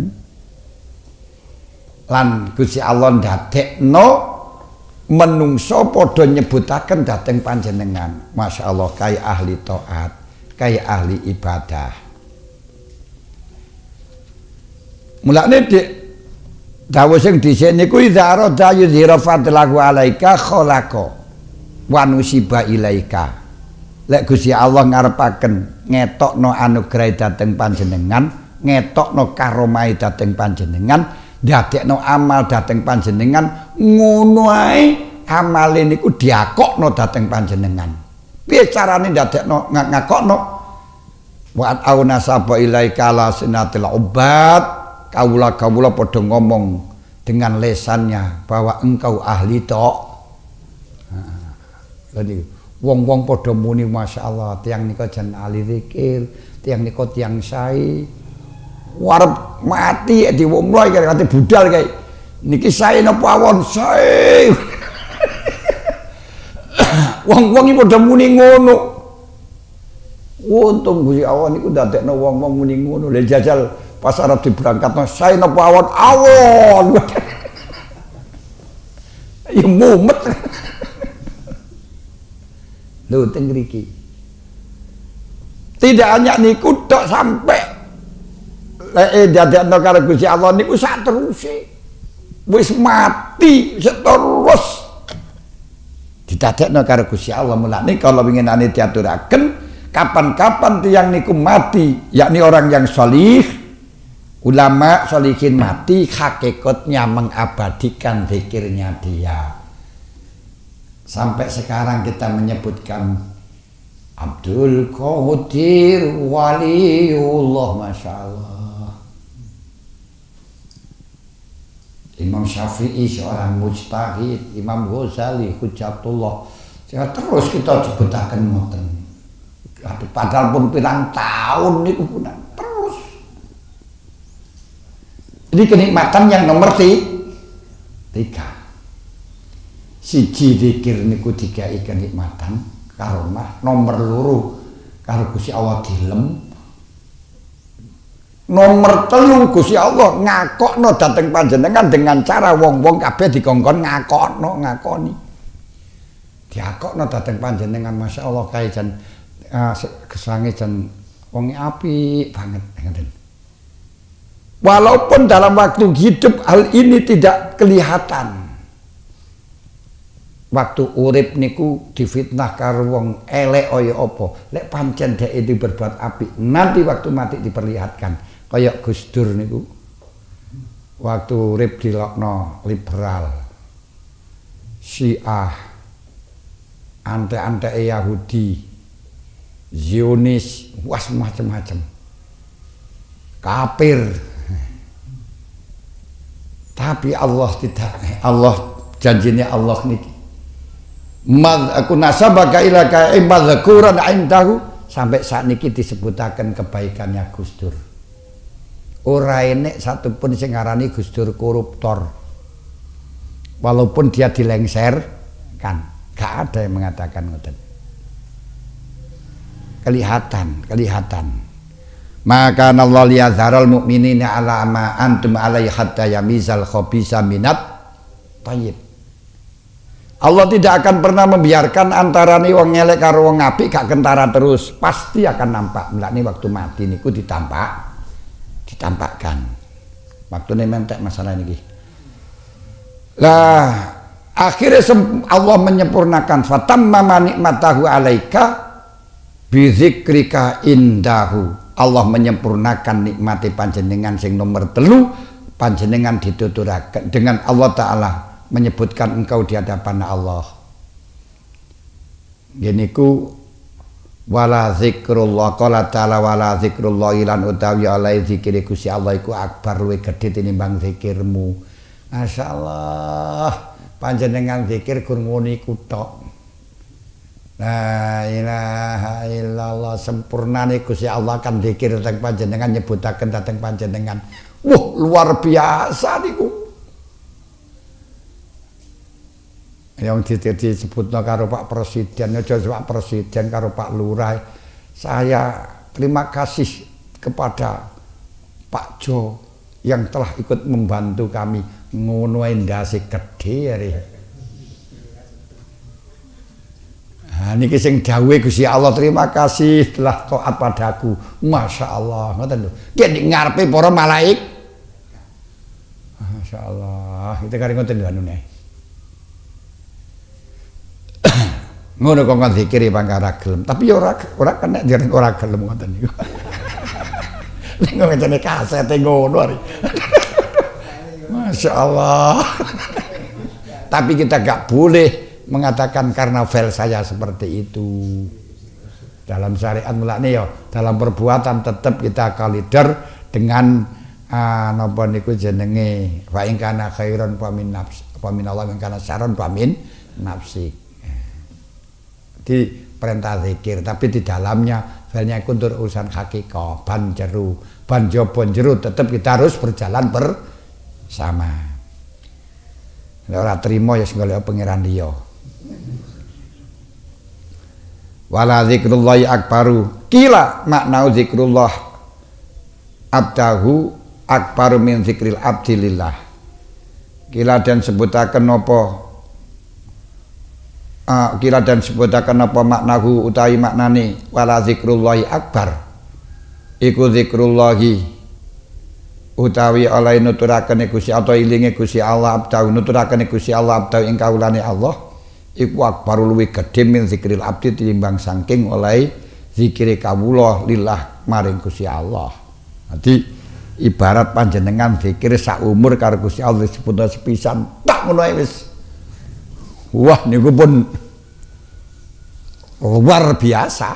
lan Gusti Allah ndadekno menungso padha nyebutaken dhateng panjenengan. Masya Allah, kaya ahli taat, kaya ahli ibadah. Mulane dawuh sing dhisik niku idza arada yudhira fadlahu alaika khalaqa wa nusiba ilaika. Lek Gusti Allah ngarepaken ngetokno anugerah dhateng panjenengan, ngetokno karomah dhateng panjenengan, ndadekno amal dhateng panjenengan, ngono ae amale niku diakokno dhateng panjenengan. Piye carane ndadekno ngakokno? Wa auna saba ilaika la sinatil ubad. Kawula padha ngomong dengan lesannya bahwa engkau ahli tok. Jadi wong-wong padha muni Masya Allah, tiang nika jan ahli zikir, tiang nika tiang sae. Warep mati diwomloy kate budal kae. Niki sae napa awon sae. Wong-wong iki padha muni ngono. Untung Gusti Allah niku ndadekno wong-wong muni ngono. Lha jajal pas arep diberangkatno sae napa awon. Ya mumet. Lho teng mriki. Tidak hanya niku tok sampai dadekno karo Gusti Allah niku sak teruse. Wis mati terus didadekno karo Gusti Allah. Mulane kalau winginane diaturaken kapan-kapan tiyang niku mati, yakni orang yang salih, ulama sholihin mati, hakikatnya mengabadikan zikirnya dia. Sampai sekarang kita menyebutkan Abdul Qadir Waliullah, Masya Allah. Imam Syafi'i seorang mujtahid, Imam Ghazali hujjatullah. Terus kita sebutaken ngoten. Padahal pun pirang tahun niku pun terus. Jadi kenikmatan yang nomor 3. Siji zikir niku dikai kenikmatan karomah. Nomor loro karo Gusti Allah dilem. Nomor 3 Gusti Allah ngakokno dhateng panjenengan dengan cara wong-wong kabeh dikongkon ngakoni. Diakokno dhateng panjenengan, Masya Allah, kaya jan Gesange jan wong apik banget ngoten. Walaupun dalam waktu hidup hal ini tidak kelihatan. Waktu urip niku difitnah karo wong elek kaya apa. Lek pancen dhek itu berbuat apik, nanti waktu mati diperlihatkan. Kaya Gus Dur niku. Waktu urip dilokno liberal. Syiah. Ante-ante Yahudi. Zionis, was macam-macam. Kafir. Tapi Allah tidak. Allah janjinya Allah niki. Aku nasabaka ila ka imadzakuran indahu sampai saat niki disebutaken kebaikannya Gus Dur. Ora enek satupun sing ngarani Gus Dur koruptor. Walaupun dia dilengser kan, gak ada yang mengatakan ngoten. Kelihatan. Maka Allah liyadzaral mu'minina ala ma antum alaihi hatta yamizal khabisa minat thayyib. Allah tidak akan pernah membiarkan antarane wong elek karo wong apik gak kentara terus, pasti akan nampak. Mulane waktu mati niku ditampakkan. Waktune mentek masalah niki. Lah akhirnya Allah menyempurnakan fatamma nikmatahu alaika bidzikrika indahu. Allah menyempurnakan nikmati panjenengan sing nomor 3 panjenengan dituturaken dengan Allah Ta'ala menyebutkan engkau di hadapan Allah. Gini ku wala zikrullah qala ta'ala wala zikrullah ilan utawi alai zikir Gusti Allah iku akbar luwih gedhe tinimbang zikirmu. Masyaallah panjenengan zikir gur ngono iku tok. La ilaha illallah sempurnane Gusti Allah kan zikir dateng panjenengan nyebutaken dateng panjenengan. Wah luar biasa niku. Yang disebutno karo Pak Presiden, aja Pak Presiden karo Pak Lurah. Saya terima kasih kepada Pak Jo yang telah ikut membantu kami ngono endase gedhe ari. Niki sing dawuhe Gusti Allah, terima kasih telah taat padaku. Masya Allah, ngoten lho. Ki nek ngarepe para malaik. Masya Allah, itu kari ngoten lho anune. Ngono kok zikir pangkara gelem, tapi ya ora kena jeneng ora gelem ngoten niku. Nek ngene kasete ngono ari. Masya Allah. Tapi kita gak boleh mengatakan karena file saya seperti itu. Dalam syariat mulane ya, dalam perbuatan tetap kita kalider dengan napa niku jenenge wa in kana khairan fa min nafs, fa min Allah in kana syarran fa min nafsi. Di perintah zikir, tapi di dalamnya filenya itu untuk urusan hakikah, ban jeru, ban jobon jeru, tetap kita harus berjalan bersama. Ora trimo ya sing golek pangeran liya. Wala zikrullahi akbaru. Kila makna zikrullah abdahu akbaru min zikril abdilillah. Kila dan sebutaken napa kira dan sebutaken apa maknahu utawi maknane wala zikrullahi akbar iku zikrullahi utawi oleh nuturaken Gusti atau ilinge Gusti Allah abdahu nuturaken Gusti Allah abdahu ing kawulane Allah iku akbar luwih gedhe min zikril abdi tinimbang saking oleh zikire kawula lillah maring Gusti Allah. Dadi ibarat panjenengan zikir sak umur karo Gusti Allah disebut sepisan tak ngono wis. Wah niku pun luar biasa.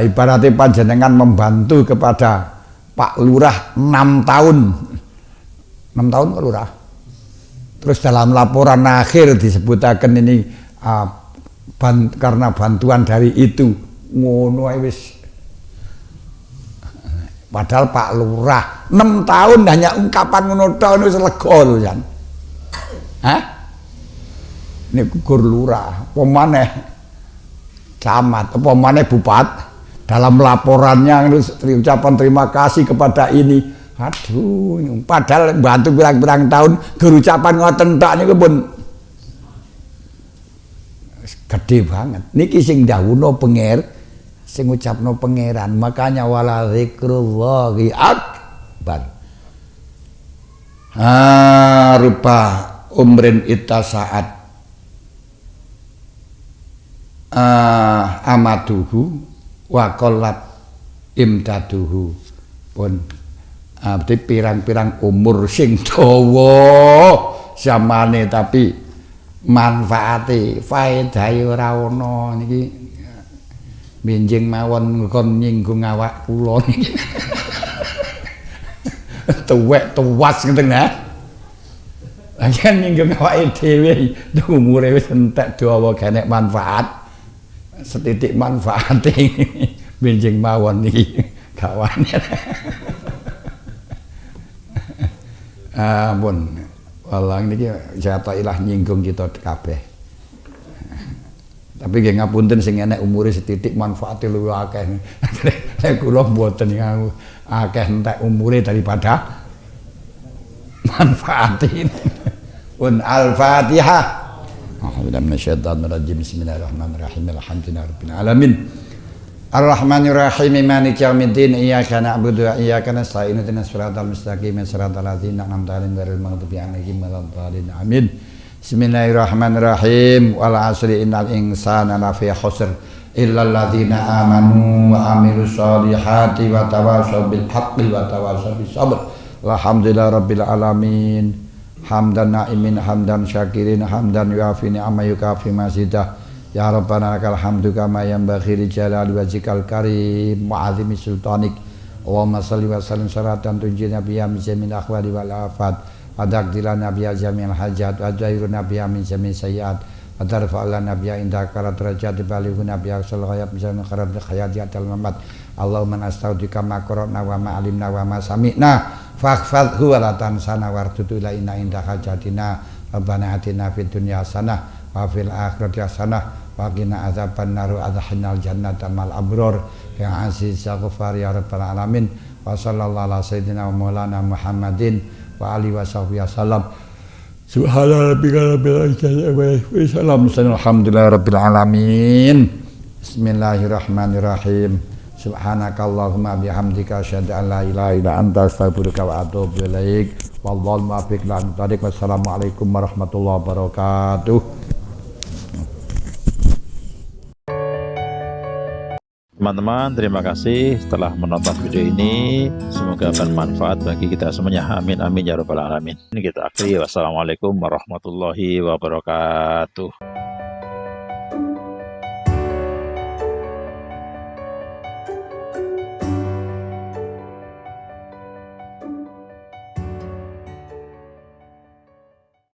Ibaratnya panjenengan membantu kepada Pak Lurah 6 tahun. 6 tahun Pak Lurah. Terus dalam laporan akhir disebutaken ini karena bantuan dari itu ngono wis. Padahal Pak Lurah 6 tahun hanya ungkapan ngono tok wis lega lho jan. Hah? Ini gugur lurah, apa maneh camat, apa maneh bupati dalam laporannya ucapan terima kasih kepada ini. Aduh, padahal bantu pirang-pirang tahun ucapan ngoten tok niku pun gede banget. Niki sing dawuhna sing ngucapno pangeran, makanya wala zikrullahi akbar. Rupa umrin saat amaduhu wa qallat imdaduhu pun berarti pirang-pirang umur sing dawa zamane tapi manfaate faedahe ora ana niki benjing mawon kon nyinggung awak kula niki tuwek tuwas ngeten nah ajan nyinggung awake dhewe umure wis entek dawa genek manfaat setitik manfaate benjing mawon niki gawane ampun walang niki jata ilah nyinggung kita kabeh. Tapi nggih ngapunten sing enek umure setitik manfaate luwih akeh. Nek kula mboten akeh entek umure daripada manfaatin. Pun Al-Fatihah. A'udzu minasyaitonir rajim. Bismillahirrahmanirrahim. Alhamdulillahirabbil alamin. Ar-Rahmanir-Rahim Maliki yaumiddin iyyaka na'budu wa iyyaka nasta'in ihdinas siratal mustaqim siratal ladzina an'amta 'alaihim ghairil maghdubi 'alaihim waladdallin amin. Bismillahirrahmanirrahim. Wal 'asri innal insana lafi khusr illal ladzina amanu wa 'amilus solihati wa tawassaw bil haqqi wa tawassaw bis sabr. Alhamdulillahirabbil alamin. Hamdan na'imin hamdan syakirin hamdan yuafi ni'ama yukafi mazidah. Ya Rabbana lakal hamdu kama yanbaghi li jalali wajhikal karim wa 'azimi sultanik. Allahumma shalli wa sallim salatan tunjina biha min jamil akhwali wal afat wa taqdilana biha jamil hajat wa jairuna biha min jamil sayyiat wa tarfa'lana biha indaka darajat balighuna biha sal ghayab min kharab khayati atal mamat. Allahumma nastaudika ma qara'na wa ma 'alimna wa ma sami'na faghfadhu wa la tansana wardudu ilaina indaka hajatina. Rabbana atina fid dunya hasanah wa fil akhirati hasanah wa qina adzaban nar wa adkhilnal jannata mal abror ya aziz ya ghafar ya rabbal alamin wa sallallahu ala sayyidina wa maulana Muhammadin wa alihi wa sahbihi wasallam. Subhana rabbika rabbil izzati amma yasifun alhamdulillahi rabbil alamin. Bismillahirrahmanirrahim. Subhanakallahumma bihamdika asyhadu an la ilaha illa anta astaghfiruka wa atubu ilaik. Wallahul muwaffiq ila aqwamit thoriq. Wassalamualaikum warahmatullahi wabarakatuh. Teman-teman, terima kasih telah menonton video ini. Semoga bermanfaat bagi kita semuanya. Amin amin ya rabbal alamin. Ini kita akhiri. Wassalamualaikum warahmatullahi wabarakatuh.